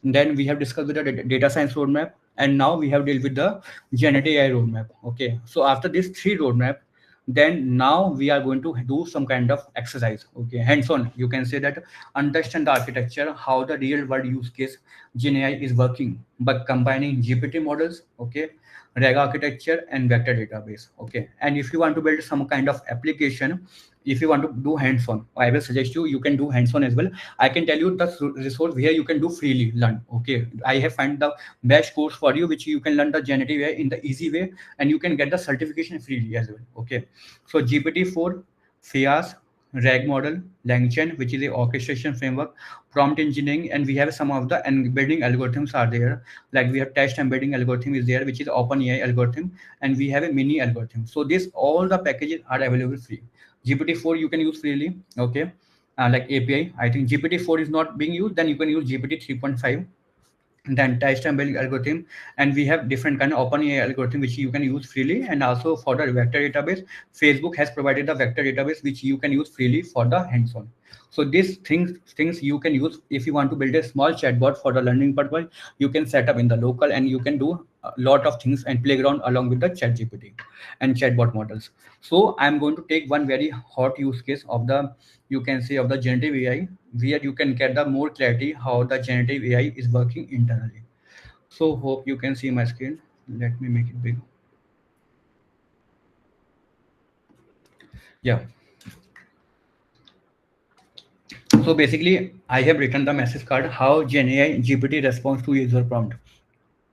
then we have discussed with the data science roadmap, and now we have dealt with the generative AI roadmap. Okay, so after these three roadmap, then now we are going to do some kind of exercise. Okay, hands-on, you can say that, understand the architecture, how the real world use case GenAI is working by combining GPT models, okay, RAG architecture and vector database, okay. And if you want to build some kind of application, if you want to do hands-on, I will suggest you can do hands-on as well. I can tell you the resource where you can do freely learn, okay. I have find the best course for you which you can learn the generative AI in the easy way, and you can get the certification freely as well, okay. So GPT-4, FIAS, RAG model, LangChain, which is a orchestration framework, prompt engineering, and we have some of the embedding algorithms are there. Like we have test embedding algorithm is there, which is OpenAI algorithm, and we have a mini algorithm. So this all the packages are available free. GPT-4 you can use freely, okay. Like API, I think GPT-4 is not being used, then you can use GPT 3.5, then time algorithm, and we have different kind of open AI algorithm which you can use freely. And also for the vector database, Facebook has provided the vector database which you can use freely for the hands-on. So these things you can use if you want to build a small chatbot for the learning purpose. You can set up in the local, and you can do a lot of things and playground along with the chat GPT and chatbot models. So I'm going to take one very hot use case of the, you can say, of the generative AI, where you can get the more clarity how the generative AI is working internally. So hope you can see my screen. Let me make it big. Yeah. So basically, I have written the message card how GenAI GPT responds to user prompt.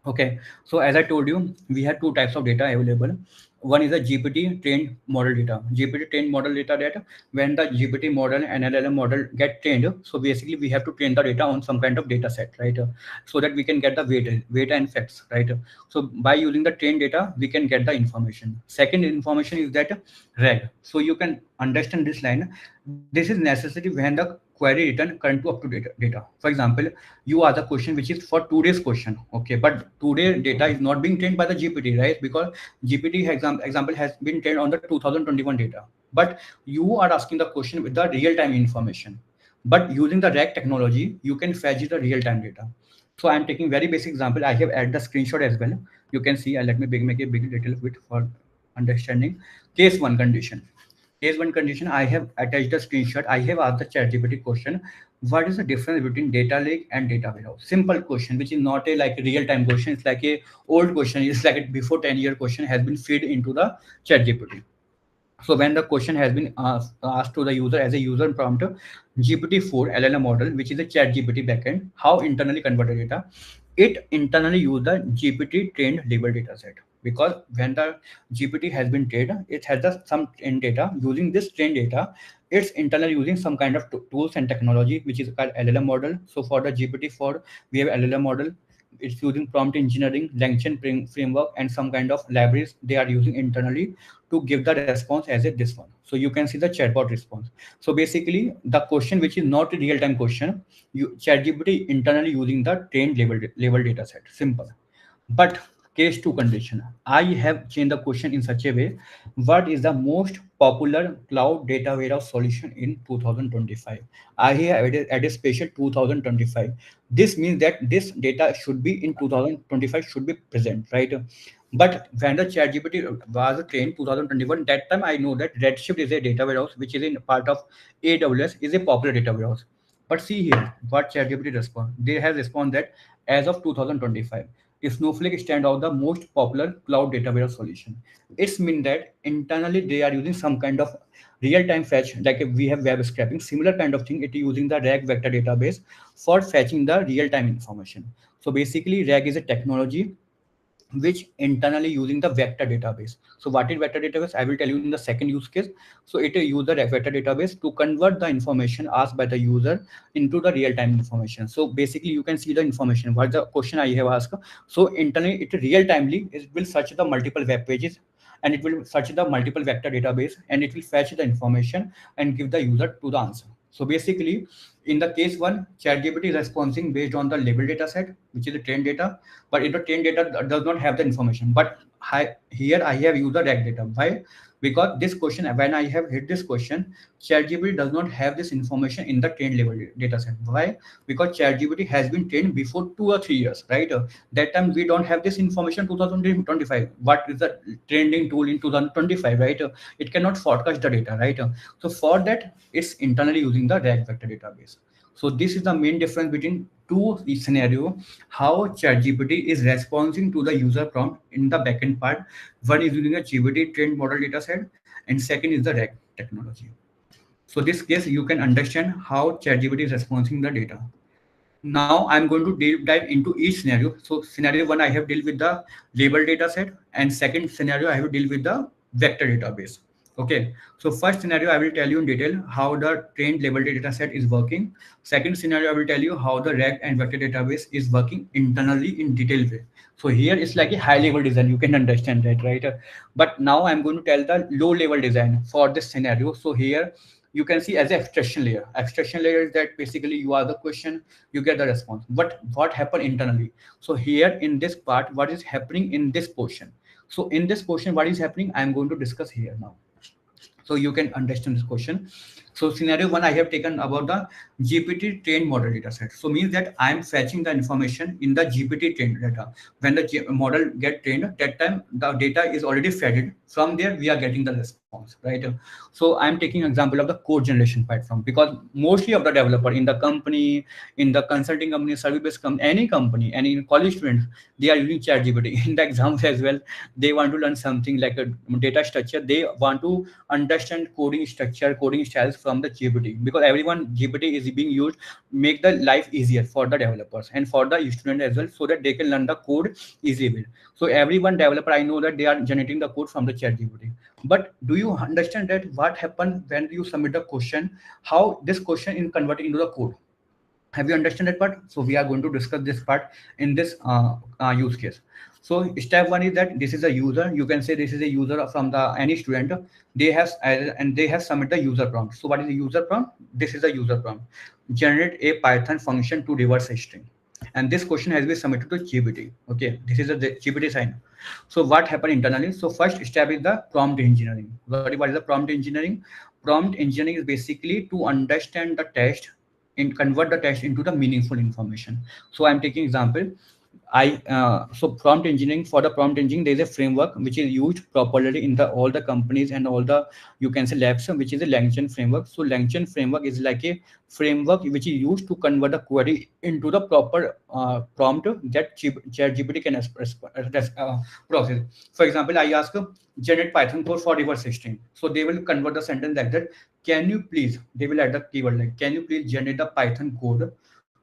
Okay, so as I told you, we have two types of data available. One is a GPT trained model data. GPT trained model data, when the GPT model and LLM model get trained, so basically we have to train the data on some kind of data set, right? So that we can get the weight and facts, right? So by using the trained data, we can get the information. Second information is that RAG. So you can understand this line. This is necessary when the query return current to up to data. For example, you ask a question which is for today's question, okay, but today data is not being trained by the GPT, right? Because GPT example has been trained on the 2021 data, but you are asking the question with the real time information. But using the RAG technology, you can fetch the real time data. So I'm taking very basic example. I have added the screenshot as well. You can see, let me make a big little bit for understanding. Case one condition. Case one condition, I have attached a screenshot. I have asked the ChatGPT question, what is the difference between data lake and data warehouse? Simple question, which is not a like a real time question. It's like a old question. It's like a before 10-year question has been fed into the ChatGPT. So when the question has been asked to the user as a user prompt, GPT-4 LLM model, which is a chat GPT backend, how internally converted data, it internally use the GPT trained label data set. Because when the GPT has been trained, it has some trained data. Using this trained data, it's internally using some kind of tools and technology, which is called LLM model. So for the GPT-4, we have LLM model. It's using prompt engineering, LangChain framework, and some kind of libraries they are using internally to give the response as a this one. So you can see the chatbot response. So basically, the question which is not a real-time question, you ChatGPT internally using the trained label data set. Simple. But case two condition, I have changed the question in such a way, what is the most popular cloud data warehouse solution in 2025? I have added special 2025. This means that this data should be in 2025 should be present, right? But when the ChatGPT was trained 2021, that time I know that Redshift is a data warehouse which is in part of AWS, is a popular data warehouse. But see here what ChatGPT respond. They have responded that as of 2025, Snowflake stand out the most popular cloud data warehouse solution. It's mean that internally they are using some kind of real-time fetch, like we have web scraping, similar kind of thing. It is using the RAG vector database for fetching the real-time information. So basically, RAG is a technology which internally using the vector database. So what is vector database? I will tell you in the second use case. So it use the vector database to convert the information asked by the user into the real-time information. So basically you can see the information, what the question I have asked. So internally it real-timely, it will search the multiple web pages, and it will search the multiple vector database, and it will fetch the information and give the user to the answer. So basically, in the case one, ChatGPT is responding based on the label data set, which is the trained data, but in the trained data does not have the information. But here I have used the RAG data. Why? Because this question, when I have hit this question, ChatGPT does not have this information in the trained level data set. Why? Because ChatGPT has been trained before 2 or 3 years, right? That time we don't have this information 2025. What is the trending tool in 2025, right? It cannot forecast the data, right? So for that, it's internally using the RAG vector database. So this is the main difference between two scenario how ChatGPT is responding to the user prompt in the backend part. One is using a GPT trained model data set, and second is the RAG technology. So this case you can understand how ChatGPT is responding the data. Now I'm going to deep dive into each scenario. So scenario one, I have dealt with the label data set, and second scenario I have dealt with the vector database. Okay, so first scenario I will tell you in detail how the trained label data set is working. Second scenario I will tell you how the RAG and vector database is working internally in detailed way. So here it's like a high level design, you can understand that, right? But now I'm going to tell the low level design for this scenario. So here you can see as an abstraction layer. Abstraction layer is that basically you are the question, you get the response. But what happened internally? So here in this part, what is happening in this portion? So in this portion, what is happening? I'm going to discuss here now, so you can understand this question. So scenario one, I have taken about the GPT trained model data set. So means that I'm fetching the information in the GPT trained data. When the model get trained, that time the data is already fed. From there, we are getting the response, right? So I'm taking example of the code generation platform, because mostly of the developer in the company, in the consulting company, service-based company, any company, any college students, they are using ChatGPT in the exams as well. They want to learn something like a data structure. They want to understand coding structure, coding styles from the GPT, because everyone GPT is being used make the life easier for the developers and for the student as well, so that they can learn the code easily. So everyone developer I know that they are generating the code from the ChatGPT. But do you understand that what happened when you submit a question, how this question is converted into the code? Have you understand that part? So we are going to discuss this part in this use case. So step one is that this is a user, you can say this is a user from the any student. They have and they have submitted the user prompt. So what is the user prompt? This is a user prompt: generate a Python function to reverse a string. And this question has been submitted to GPT. Okay, this is a GPT sign. So what happened internally? So first step is the prompt engineering. What is the prompt engineering? Prompt engineering is basically to understand the text and convert the text into the meaningful information. So I'm taking example. So prompt engineering, for the prompt engineering there is a framework which is used properly in the all the companies and all the, you can say, labs, which is a LangChain framework. So LangChain framework is like a framework which is used to convert the query into the proper prompt that ChatGPT can process. For example, I ask generate Python code for reverse string. So they will convert the sentence like that. Can you please? They will add the keyword like, can you please generate the Python code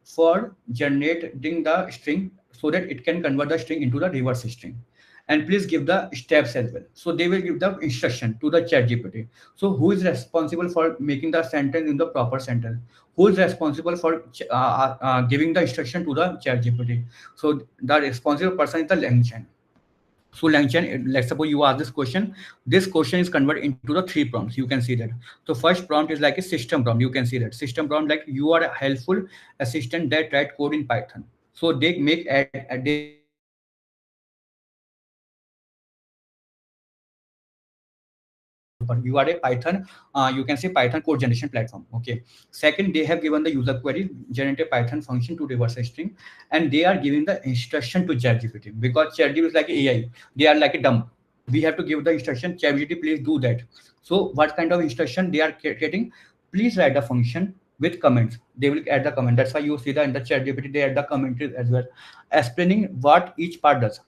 for generating the string so that it can convert the string into the reverse string, and please give the steps as well. So they will give the instruction to the chat gpt. So who is responsible for making the sentence in the proper sentence? Who is responsible for giving the instruction to the chat gpt? So the responsible person is the LangChain. So LangChain, let's suppose you ask this question. This question is converted into the three prompts. You can see that. So first prompt is like a system prompt. You can see that system prompt, like you are a helpful assistant that write code in Python. So they make additional features in the Python. So you are a Python, you can say Python code generation platform. Okay. Second, they have given the user query, generate a Python function to reverse a string, and they are giving the instruction to ChatGPT, because ChatGPT is like AI. They are like a dumb. We have to give the instruction, ChatGPT, please do that. So what kind of instruction they are getting? Please write the function with comments. They will add the comment. That's why you see that in the ChatGPT they add the commentaries as well, explaining what each part does.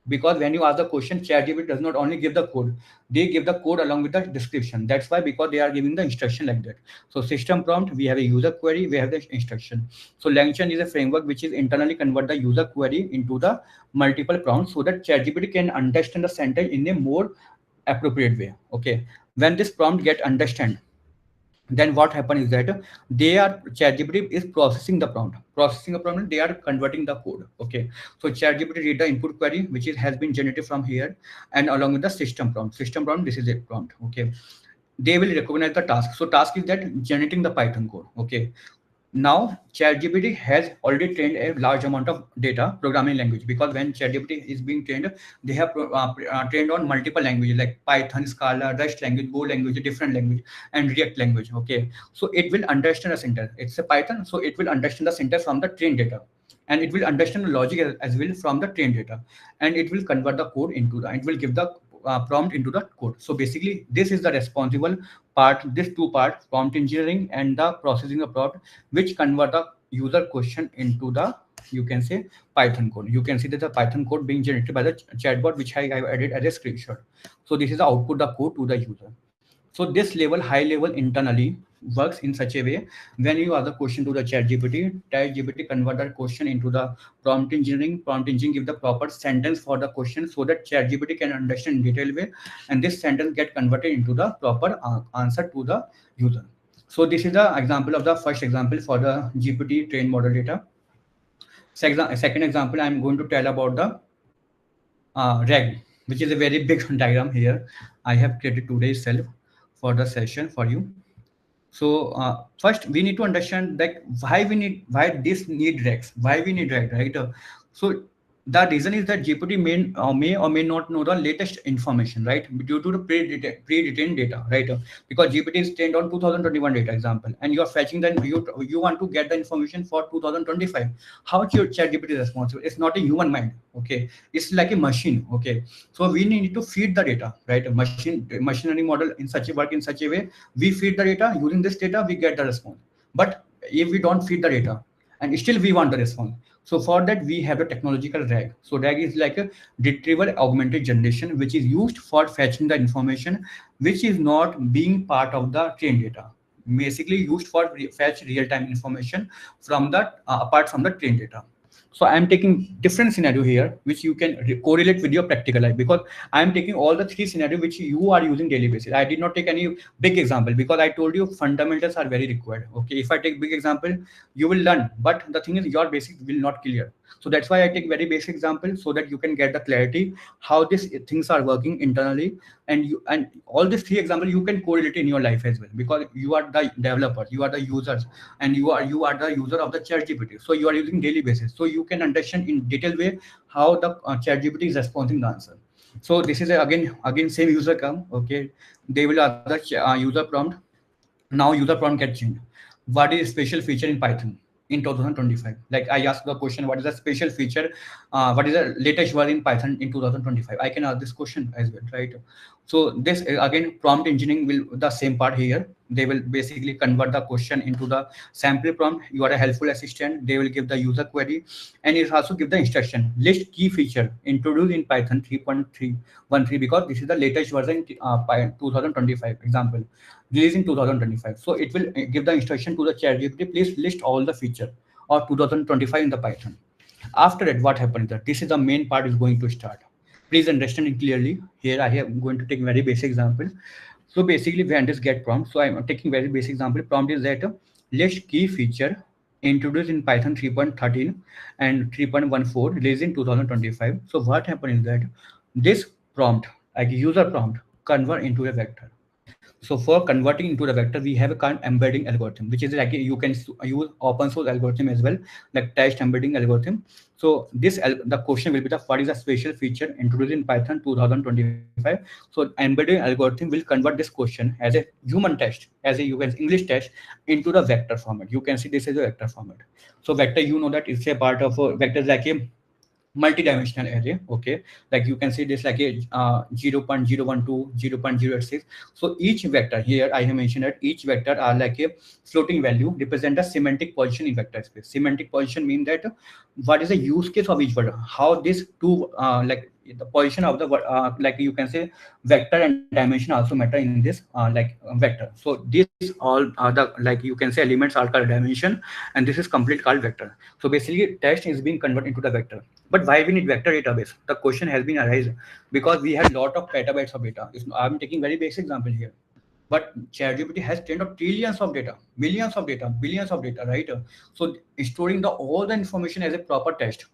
Because when you ask the question, ChatGPT does not only give the code, they give the code along with the description. That's why, because they are giving the instruction like that. So system prompt, we have a user query, we have the instruction. So LangChain is a framework which is internally convert the user query into the multiple prompts so that ChatGPT can understand the sentence in a more appropriate way. Okay. When this prompt get understand, then what happen is that they are ChatGPT is processing a prompt, they are converting the code. Okay. So ChatGPT read the input query which is has been generated from here, and along with the system prompt, this is a prompt. Okay. They will recognize the task. So task is that generating the Python code. Okay. Now ChatGPT has already trained a large amount of data programming language, because when ChatGPT is being trained, they have trained on multiple languages like Python, Scala, Rust language, Go language, different language, and React language. Okay, so it will understand the syntax. It's a Python, so it will understand the syntax from the trained data, and it will understand the logic as well from the trained data, and it will convert the code into the. It will give the prompt into the code. So basically, this is the responsible part. This two part, prompt engineering and the processing of prompt, which convert the user question into the, you can say, Python code. You can see that the Python code being generated by the chatbot, which I have added as a screenshot. So this is the output the code to the user. So this level, high level internally works in such a way. When you ask the question to the chat GPT convert the question into the prompt engineering. Prompt engineering give the proper sentence for the question so that chat GPT can understand in detailed way, and this sentence get converted into the proper answer to the user. So this is the example of the first example for the GPT trained model data. Second example, I'm going to tell about the reg, which is a very big diagram here. I have created today itself for the session for you. So first we need to understand that why this need regs, why we need reg, right? So the reason is that GPT may or may not know the latest information, right? Due to the pre-retained data, right? Because GPT is trained on 2021 data example, and you are fetching then you want to get the information for 2025. How your chat GPT is responsible? It's not a human mind, okay? It's like a machine, okay? So we need to feed the data, right? Machine learning model in such a work in such a way, we feed the data. Using this data we get the response. But if we don't feed the data and still we want the response, so for that we have a technological rag. So rag is like a retrieval augmented generation, which is used for fetching the information which is not being part of the trained data, basically used for fetch real-time information from the apart from the trained data. So I am taking different scenario here which you can correlate with your practical life, because I am taking all the three scenario which you are using daily basis. I did not take any big example because I told you fundamentals are very required, okay? If I take big example, you will learn, but the thing is your basic will not clear. So that's why I take very basic example so that you can get the clarity how these things are working internally. And all these three example you can correlate in your life as well, because you are the developer, you are the users, and you are the user of the chat gpt, so you are using daily basis, so you can understand in detailed way how the chat gpt is responding the answer. So this is again same user come, okay? They will other user prompt. Now user prompt get changed. What is special feature in Python in 2025? Like I asked the question, what is the special feature, what is the latest version in Python in 2025? I can ask this question as well, right? So this again prompt engineering will the same part here. They will basically convert the question into the sample prompt. You are a helpful assistant. They will give the user query, and it also give the instruction list key feature introduced in Python 3.313, because this is the latest version in 2025 example, released in 2025. So it will give the instruction to the chat GPT, please list all the feature of 2025 in the Python. After that, what happens that this is the main part is going to start. Please understand it clearly. Here I am going to take very basic example. So basically when this get prompt, so I'm taking very basic example. Prompt is that list key feature introduced in Python 3.13 and 3.14 released in 2025. So what happened is that this prompt, like user prompt, convert into a vector. So for converting into the vector, we have a kind of embedding algorithm, which is like you can use open source algorithm as well, like text embedding algorithm. So the question will be the what is a special feature introduced in Python 2025. So embedding algorithm will convert this question as a human text, as a you can English text, into the vector format. You can see this is a vector format. So vector, you know that it's a part of a vector is like a multi-dimensional array, okay? Like you can see this like a 0.012 So each vector here I have mentioned that each vector are like a floating value represent a semantic position in vector space. Semantic position mean that what is the use case of each word, how this two like the position of the like you can say vector and dimension also matter in this vector. So these all are the like you can say elements are called dimension, and this is complete called vector. So basically text is being converted into the vector. But why we need vector database? The question has been arised because we have lot of petabytes of data. I'm taking very basic example here. But ChatGPT has trained of trillions of data, millions of data, billions of data, right? So storing the all the information as a proper text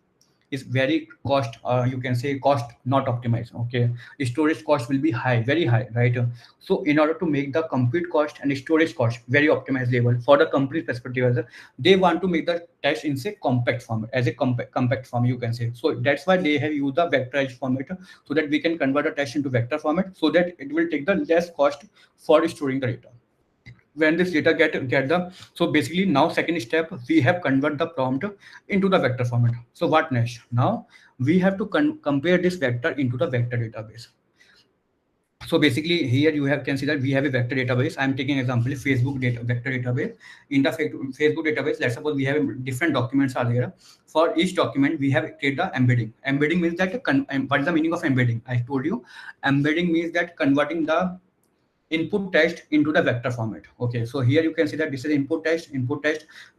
is very cost, you can say cost not optimized, okay? Storage cost will be high, very high, right? So in order to make the compute cost and storage cost very optimized level for the company's perspective, as they want to make the text in say compact format, as a compact form, you can say. So that's why they have used the vectorized format, so that we can convert the text into vector format, so that it will take the less cost for storing the data. When this data get the, so basically now second step we have convert the prompt into the vector format. So what next? Now we have to compare this vector into the vector database. So basically here you have can see that we have a vector database. I'm taking example Facebook data vector database. In the Facebook database, let's suppose we have different documents are there. For each document we have created the embedding. Embedding means that what is the meaning of embedding? I told you embedding means that converting the input text into the vector format. Okay, so here you can see that this is input text.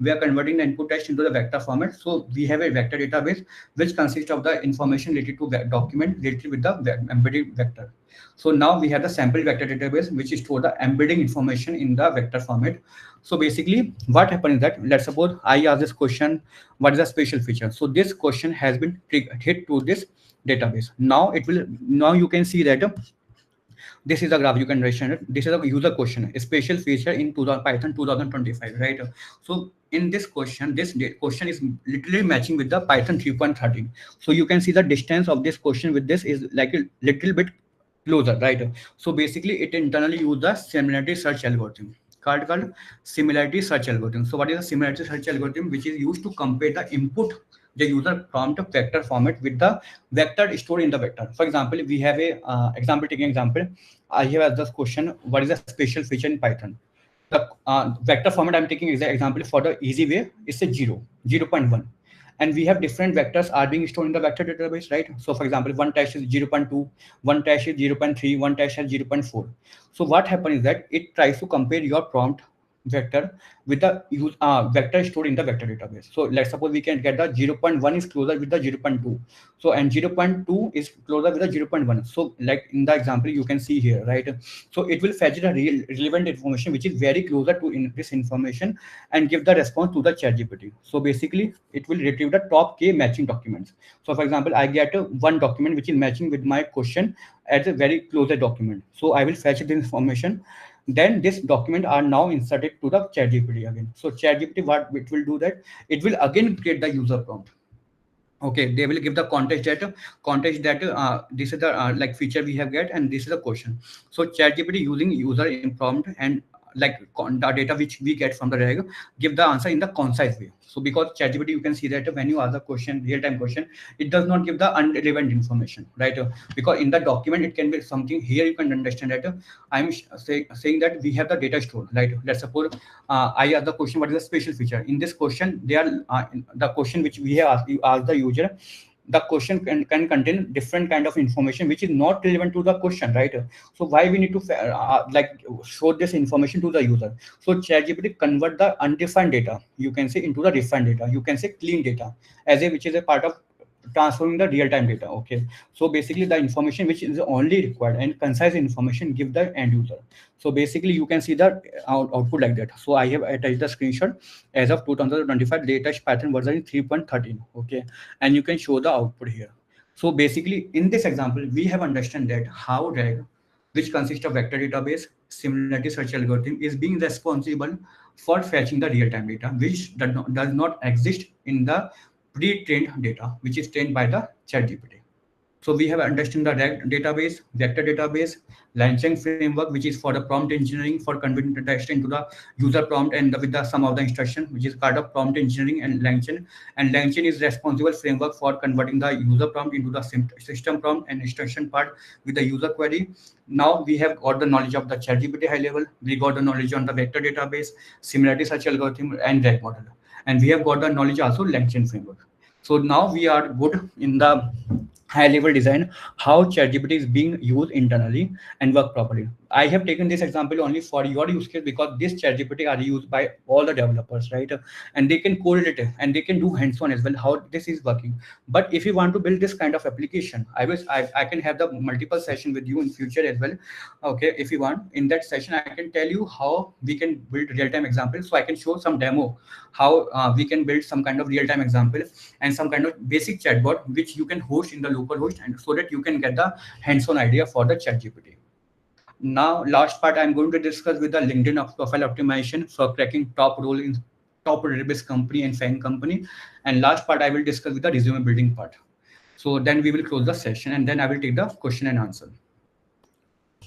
We are converting the input text into the vector format. So we have a vector database which consists of the information related to document related with the embedded vector. So now we have the sample vector database which is store the embedding information in the vector format. So basically what happens is that, let's suppose I ask this question, what is a special feature? So this question has been hit to this database. Now it will, now you can see that this is a graph you can understand it. This is a user question, a special feature in Python 2025, right? So in this question, this question is literally matching with the Python 3.13. So you can see the distance of this question with this is like a little bit closer, right? So basically it internally use the similarity search algorithm called similarity search algorithm. So what is a similarity search algorithm? Which is used to compare the input, the user prompt vector format with the vector stored in the vector. For example, we have a example, taking example, I have asked this question, what is a special feature in Python? The vector format I'm taking is the example for the easy way, it's a 0.1, and we have different vectors are being stored in the vector database, right? So for example, one test is 0.2, one test is 0.3, one test is 0.4. So what happens is that it tries to compare your prompt vector with the vector stored in the vector database. So let's suppose we can get the 0.1 is closer with the 0.2, so and 0.2 is closer with the 0.1. So like in the example you can see here, right? So it will fetch the relevant information which is very closer to this information and give the response to the ChatGPT. So basically it will retrieve the top k matching documents. So for example, I get one document which is matching with my question as a very closer document, so I will fetch the information. Then this document are now inserted to the ChatGPT again. So ChatGPT, what it will do that it will again create the user prompt. Okay, they will give the context that this is the like feature we have get, and this is a question. So ChatGPT using user in prompt and like the data which we get from the reg give the answer in the concise way. So because ChatGPT, you can see that when you ask the question, real time question, it does not give the irrelevant information, right? Because in the document it can be something. Here you can understand that saying that we have the data stored, right? Let's suppose I ask the question, what is the special feature? In this question, they are the question which we have asked, you ask the user. The question can contain different kind of information which is not relevant to the question, right? So why we need to like show this information to the user? So ChatGPT convert the undefined data, you can say, into the refined data, you can say clean data, as a which is a part of transforming the real-time data. Okay, so basically the information which is only required and concise information give the end user. So basically you can see the output like that. So I have attached the screenshot as of 2025 latest Python version is 3.13. Okay, and you can show the output here. So basically in this example we have understand that how reg, which consists of vector database similarity search algorithm, is being responsible for fetching the real-time data which does not exist in the pre-trained data which is trained by the ChatGPT. So we have understand the database, vector database, LangChain framework, which is for the prompt engineering for converting the text into the user prompt and with the some of the instruction, which is part of prompt engineering and LangChain. And LangChain is responsible framework for converting the user prompt into the system prompt and instruction part with the user query. Now we have got the knowledge of the ChatGPT high level. We got the knowledge on the vector database, similarity search algorithm, and RAG model. And we have got the knowledge also LangChain framework. So now we are good in the high level design, how ChatGPT is being used internally and work properly. I have taken this example only for your use case because this ChatGPT are used by all the developers, right? And they can correlate it and they can do hands-on as well how this is working. But if you want to build this kind of application, I can have the multiple session with you in future as well. Okay, if you want, in that session I can tell you how we can build real-time examples. So I can show some demo how we can build some kind of real-time example and some kind of basic chatbot which you can host in the local host, and so that you can get the hands-on idea for the ChatGPT. Now, last part I'm going to discuss with the LinkedIn profile optimization for cracking top role in top database company and FANG company. And last part I will discuss with the resume building part. So then we will close the session and then I will take the question and answer.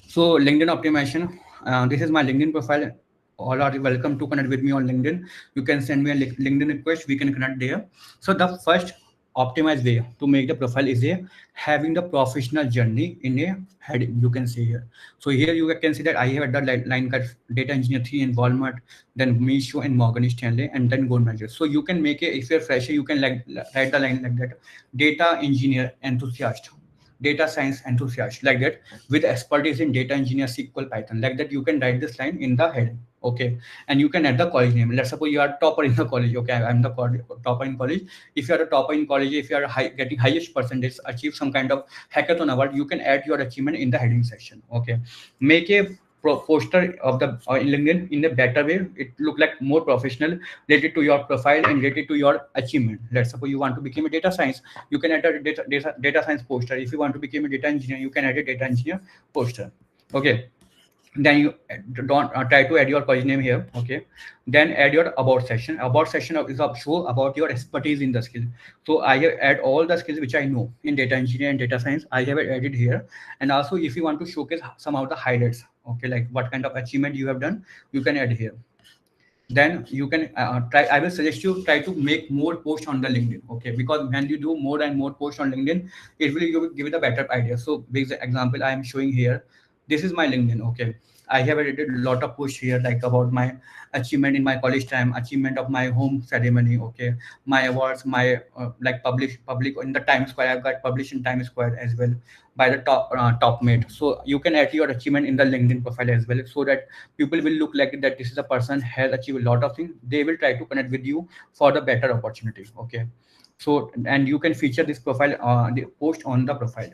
So LinkedIn optimization, this is my LinkedIn profile. All are welcome to connect with me on LinkedIn. You can send me a LinkedIn request. We can connect there. So the first optimized way to make the profile is a having the professional journey in a heading. You can see here. So here you can see that I have the line cut data engineer 3 in Walmart, then Misho and Morgan Stanley, and then Gold Medalist. So you can make a, if you're fresher, you can like write the line like that: data engineer enthusiast, data science enthusiast, like that, with expertise in data engineer, SQL, Python, like that. You can write this line in the heading. Okay, and you can add the college name. Let's suppose you are topper in the college. Okay, I'm the topper in college. If you are a topper in college, if you are getting highest percentage, achieve some kind of hackathon award, you can add your achievement in the heading section. Okay, make a poster of the LinkedIn in a better way. It look like more professional, related to your profile and related to your achievement. Let's suppose you want to become a data science, you can add a data science poster. If you want to become a data engineer, you can add a data engineer poster. Okay, then you don't try to add your college name here. Okay, then add your about section. About section is up show about your expertise in the skill. So I have add all the skills which I know in data engineering and data science. I have added here. And also if you want to showcase some of the highlights, okay, like what kind of achievement you have done, you can add here. Then you can try, I will suggest you try to make more posts on the LinkedIn. Okay, because when you do more and more posts on LinkedIn, it will give you a better idea. So big example I am showing here, this is my LinkedIn. Okay, I have added a lot of posts here, like about my achievement in my college time, achievement of my home ceremony. Okay, my awards, my like public in the Times Square. I've got published in Times Square as well by the top mate. So you can add your achievement in the LinkedIn profile as well, so that people will look like that this is a person has achieved a lot of things. They will try to connect with you for the better opportunity. Okay, so and you can feature this profile the post on the profile.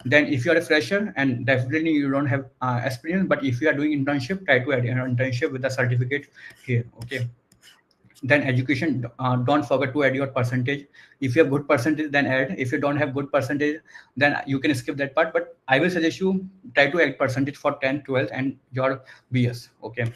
Then if you are a fresher and definitely you don't have experience, but if you are doing internship, try to add an internship with a certificate here. Okay, then education, don't forget to add your percentage. If you have good percentage, then add. If you don't have good percentage, then you can skip that part, but I will suggest you try to add percentage for 10, 12 and your BS. Okay,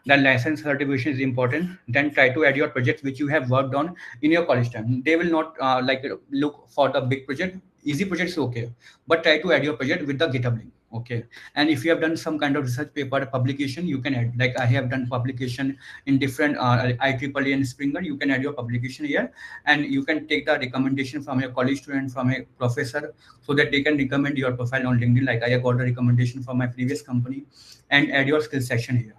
then license certification is important. Then try to add your projects which you have worked on in your college time. They will not like look for the big project. Easy projects okay, but try to add your project with the GitHub link. Okay, and if you have done some kind of research paper publication, you can add, like I have done publication in different IEEE and Springer. You can add your publication here, and you can take the recommendation from your college student, from a professor, so that they can recommend your profile on LinkedIn. Like I have got a recommendation from my previous company, and add your skill section here.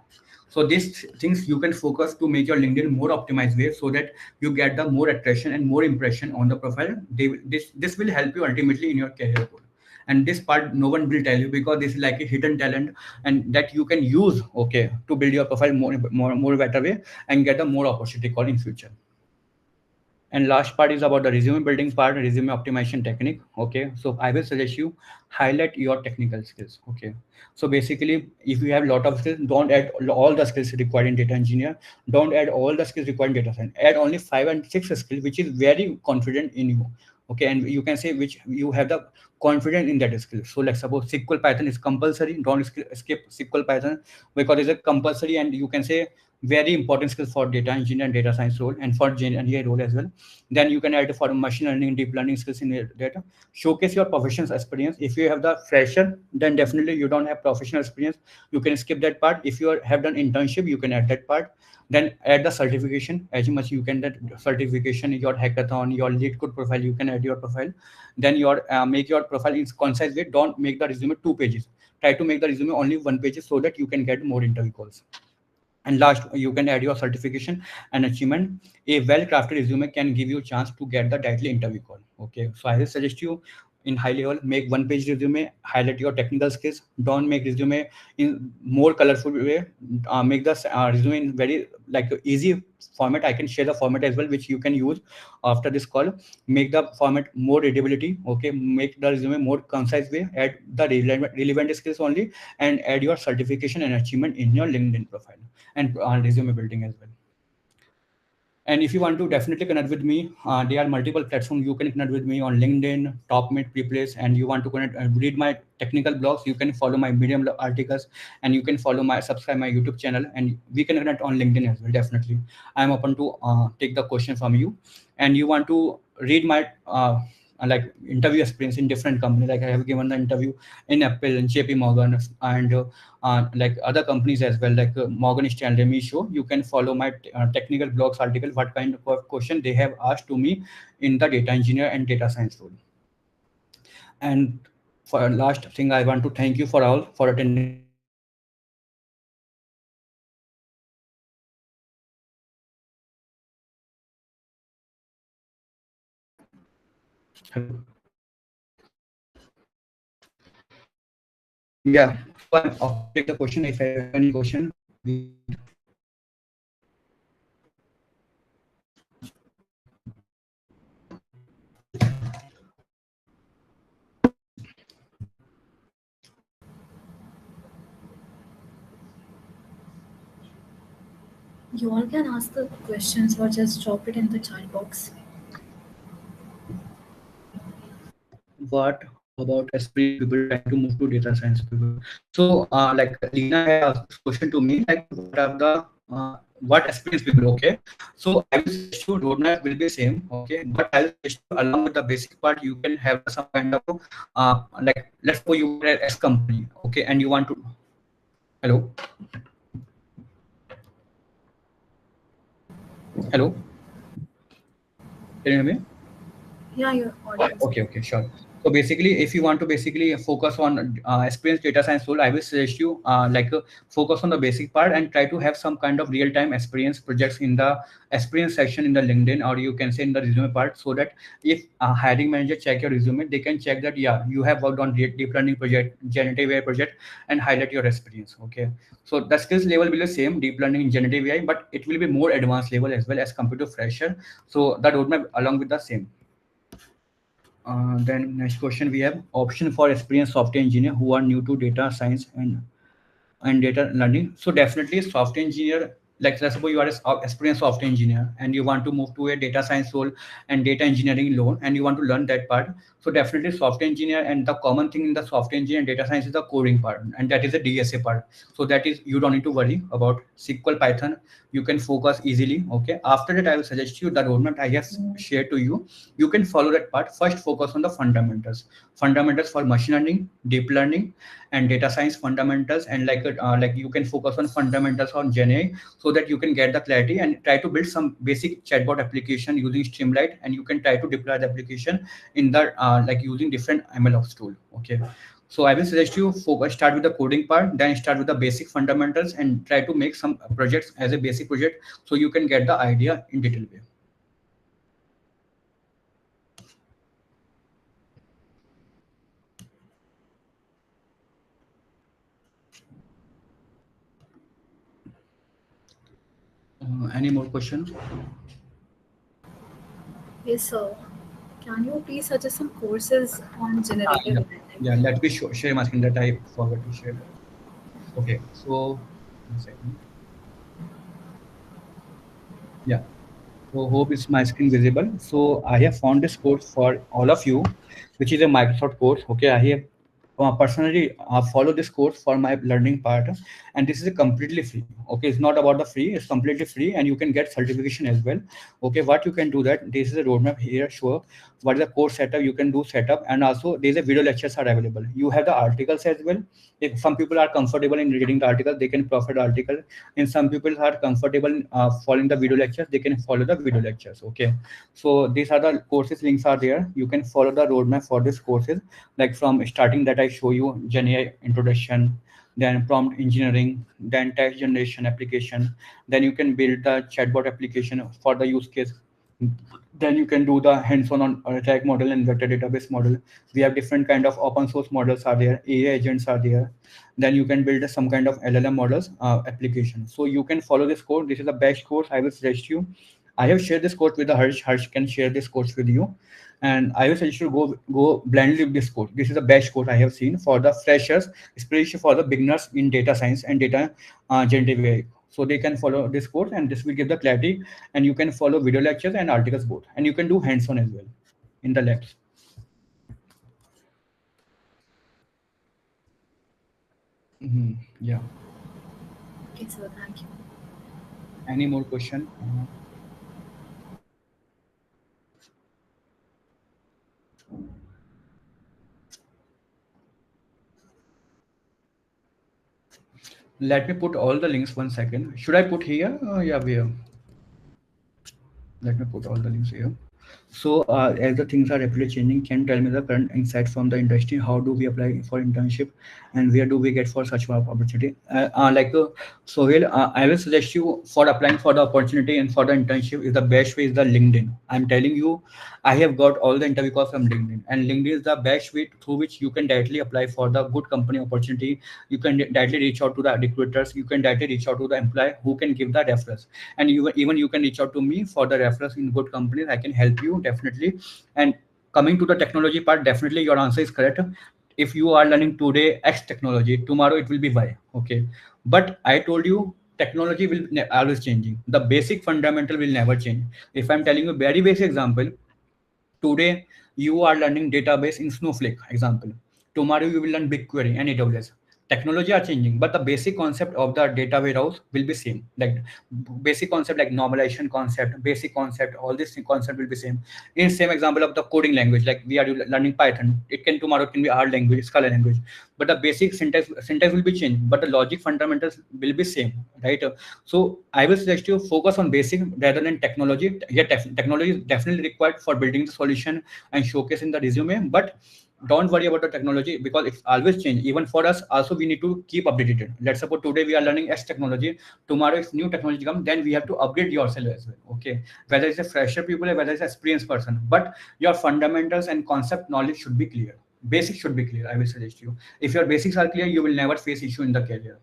So these things you can focus to make your LinkedIn more optimized way, so that you get the more attraction and more impression on the profile. This will help you ultimately in your career goal. And this part no one will tell you, because this is like a hidden talent, and that you can use, okay, to build your profile more better way and get a more opportunity call in future. And last part is about the resume building part, resume optimization technique. Okay, so I will suggest you highlight your technical skills. Okay, so basically if you have a lot of skills, don't add all the skills required in data engineer, don't add all the skills required in data science. Add only 5 and 6 skills which is very confident in you. Okay, and you can say which you have the confidence in that skill. So let's suppose SQL Python is compulsory, don't skip SQL Python, because it's a compulsory, and you can say very important skill for data engineer and data science role, and for GenAI role as well. Then you can add for machine learning and deep learning skills in your data. Showcase your professional experience. If you have the fresher, then definitely you don't have professional experience, you can skip that part. If you have done internship, you can add that part. Then add the certification as much you can. That certification, your hackathon, your lead code profile, you can add your profile. Then your make your profile in concise way. Don't make the resume 2 pages. Try to make the resume only 1 page, so that you can get more interview calls. And last, you can add your certification and achievement. A well-crafted resume can give you a chance to get the directly interview call. Okay, so I will suggest you in high level, make 1 page resume, highlight your technical skills. Don't make resume in more colorful way. Make the resume in very like easy format. I can share the format as well, which you can use after this call. Make the format more readability. Okay, make the resume more concise way. Add the relevant skills only, and add your certification and achievement in your LinkedIn profile and resume building as well. And if you want to definitely connect with me, there are multiple platforms you can connect with me on LinkedIn, TopMate, Preplace, and you want to connect read my technical blogs, you can follow my Medium articles, and you can subscribe my YouTube channel, and we can connect on LinkedIn as well. Definitely, I'm open to take the question from you. And you want to read my like interview experience in different companies. Like I have given the interview in Apple and JP Morgan and like other companies as well, like Morgan Stanley. Me show you can follow my technical blogs article what kind of question they have asked to me in the data engineer and data science role. And for last thing, I want to thank you for all for attending this session. Hello. Yeah. So I'm off to take the question. If I have any question, we can meet. You all can ask the questions or just drop it in the chat box. What about experienced people trying to move to data science people? So like Lina had asked this question to me, like what are the what experienced people? Okay, so I will suggest you roadmap will be same. Okay, but I will suggest you along with the basic part you can have some kind of like let's suppose you are at X company. Okay, and you want to hello, hello, can you hear me? Yeah, you're audible. Okay, sure. So basically, if you want to basically focus on experienced data science role, I will suggest you focus on the basic part and try to have some kind of real-time experience projects in the experience section in the LinkedIn, or you can say in the resume part, so that if a hiring manager check your resume, they can check that yeah, you have worked on deep learning project, generative AI project, and highlight your experience. Okay, so the skills level will be the same, deep learning in generative AI, but it will be more advanced level as well as compared to fresher. So the roadmap along with the same. Then next question we have option for experienced software engineer who are new to data science and data learning. So definitely software engineer, like let's suppose you are an experienced software engineer and you want to move to a data science role and data engineering role and you want to learn that part. So definitely software engineer, and the common thing in the software engineer and data science is the coding part, and that is the DSA part. So that is you don't need to worry about SQL, Python. You can focus easily. Okay. After that, I will suggest you the roadmap I have shared to you. You can follow that part. First, focus on the fundamentals for machine learning, deep learning, and data science fundamentals, and like you can focus on fundamentals on GenAI so that you can get the clarity and try to build some basic chatbot application using Streamlight, and you can try to deploy the application in the like using different MLOps tool. Okay. So I will suggest you focus, start with the coding part, then start with the basic fundamentals and try to make some projects as a basic project so you can get the idea in detail way. Any more questions? Yes, sir. Can you please suggest some courses on generative Yeah, AI? yeah. Let me share my screen that I forgot to share. Okay, so one second. Yeah. So hope is my screen visible. So I have found this course for all of you, which is a Microsoft course. Okay, I have personally follow this course for my learning part, and this is a completely free. Okay, it's not about the free; it's completely free, and you can get certification as well. Okay, what you can do that this is a roadmap here. Show what is the course setup you can do setup, and also there's a video lectures are available. You have the articles as well. If some people are comfortable in reading the article, they can profit the article, and some people are comfortable in following the video lectures, they can follow the video lectures. Okay, so these are the courses links are there. You can follow the roadmap for these courses, like from starting that I show you GenAI introduction, then prompt engineering, then text generation application, then you can build the chatbot application for the use case, then you can do the hands-on on RTAC model and vector database model. We have different kind of open source models are there, AI agents are there. Then you can build some kind of LLM models application. So you can follow this code. This is the best course I will suggest you. I have shared this course with the Harsh. Harsh can share this course with you. And I will suggest you go blindly with this course. This is the best course I have seen for the freshers, especially for the beginners in data science and data generative AI. So they can follow this course, and this will give the clarity, and you can follow video lectures and articles both, and you can do hands-on as well in the labs. Yeah. Okay, sir. Thank you. Any more question? let me put all the links 1 second. Should I put here? Yeah, where? Let me put all the links here. So, as the things are rapidly changing, can you tell me the current insight from the industry? How do we apply for internship, and where do we get for such opportunity? Sohail, I will suggest you for applying for the opportunity and for the internship is the best way is the LinkedIn. I'm telling you, I have got all the interview calls from LinkedIn, and LinkedIn is the best way through which you can directly apply for the good company opportunity. You can directly reach out to the recruiters. You can directly reach out to the employer who can give the reference, and even you can reach out to me for the reference in good companies. I can help you definitely. And coming to the technology part, definitely your answer is correct. If you are learning today X technology, tomorrow it will be Y. Okay, but I told you technology will always changing. The basic fundamental will never change. If I'm telling you very basic example, today you are learning database in Snowflake example. Tomorrow you will learn BigQuery and AWS. Technology are changing, but the basic concept of the data warehouse will be same. Like basic concept like normalization concept, basic concept, all this concept will be same. In same example of the coding language, like we are learning Python, it can tomorrow it can be R language, Scala language, but the basic syntax will be changed, but the logic fundamentals will be same, right? So I will suggest you focus on basic rather than technology. Yeah, technology is definitely required for building the solution and showcasing the resume, but don't worry about the technology because it's always change. Even for us, also we need to keep updated. Let's suppose today we are learning X technology, tomorrow if new technology comes, then we have to upgrade yourself as well. Okay, whether it's a fresher people or whether it's an experienced person, but your fundamentals and concept knowledge should be clear. Basics should be clear. I will suggest you. If your basics are clear, you will never face issue in the career.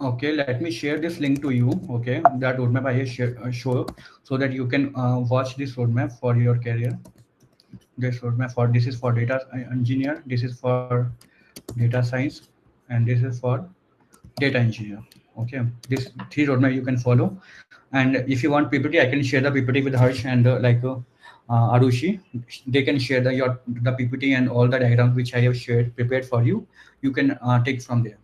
Okay, let me share this link to you. Okay, that roadmap I have show so that you can watch this roadmap for your career. This roadmap for this is for data engineer, this is for data science, and this is for data engineer. Okay, this three roadmap you can follow. And if you want PPT, I can share the PPT with Harsh and Arushi. They can share the PPT and all the diagrams which I have shared prepared for you. You can take from there.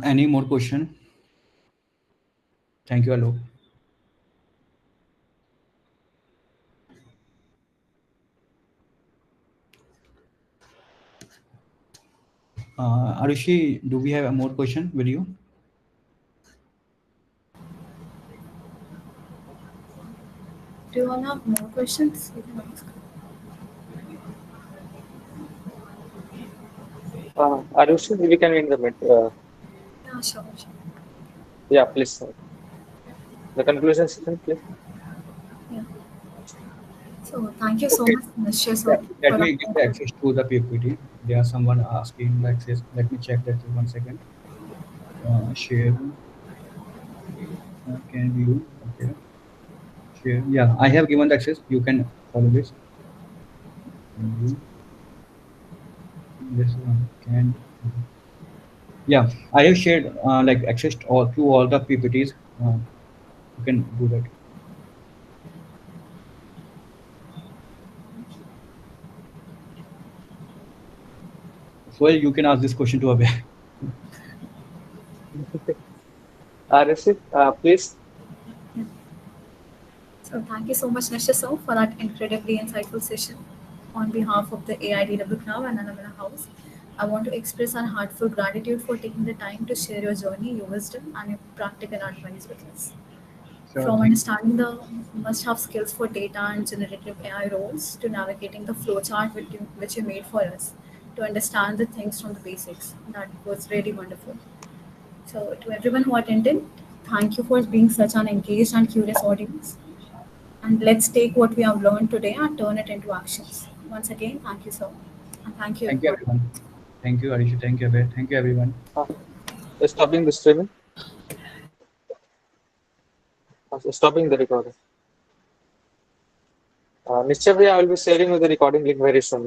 Any more question? Thank you, Alok. Arushi, do we have a more question with you? Do you all have more questions? You can ask. Arushi, we can in the mid. Yeah, sure, sure. Yeah, please. The conclusion session, please. Yeah. So thank you so Okay. much, Nishchay, Let, so let for that me get the input. access to the PPT. There are someone asking the access. Let me check that 1 second. Share. Can view. Okay. Share. Yeah, I have given the access. You can follow this. Can view this one. Can. Yeah, I have shared like access to all the PPTs. You can do that. So you can ask this question to Abhay. Arushi, please. Yeah. So thank you so much, Nishchay, so for that incredibly insightful session. On behalf of the AIDW Club and Nallamala House, I want to express our heartfelt gratitude for taking the time to share your journey, your wisdom, and your practical advice with us. Sure. From Thank. understanding the must-have skills for data and generative AI roles to navigating the flowchart which you made for us to understand the things from the basics. That was really wonderful. So, to everyone who attended, thank you for being such an engaged and curious audience. And let's take what we have learned today and turn it into actions. Once again, thank you so much. And thank you, Thank you, everyone. everyone. Thank you, Arish. Thank you, Abhay. Thank you, everyone. Uh, stopping the streaming. Stopping the recording. Nishchay, I will be sharing with the recording link very soon.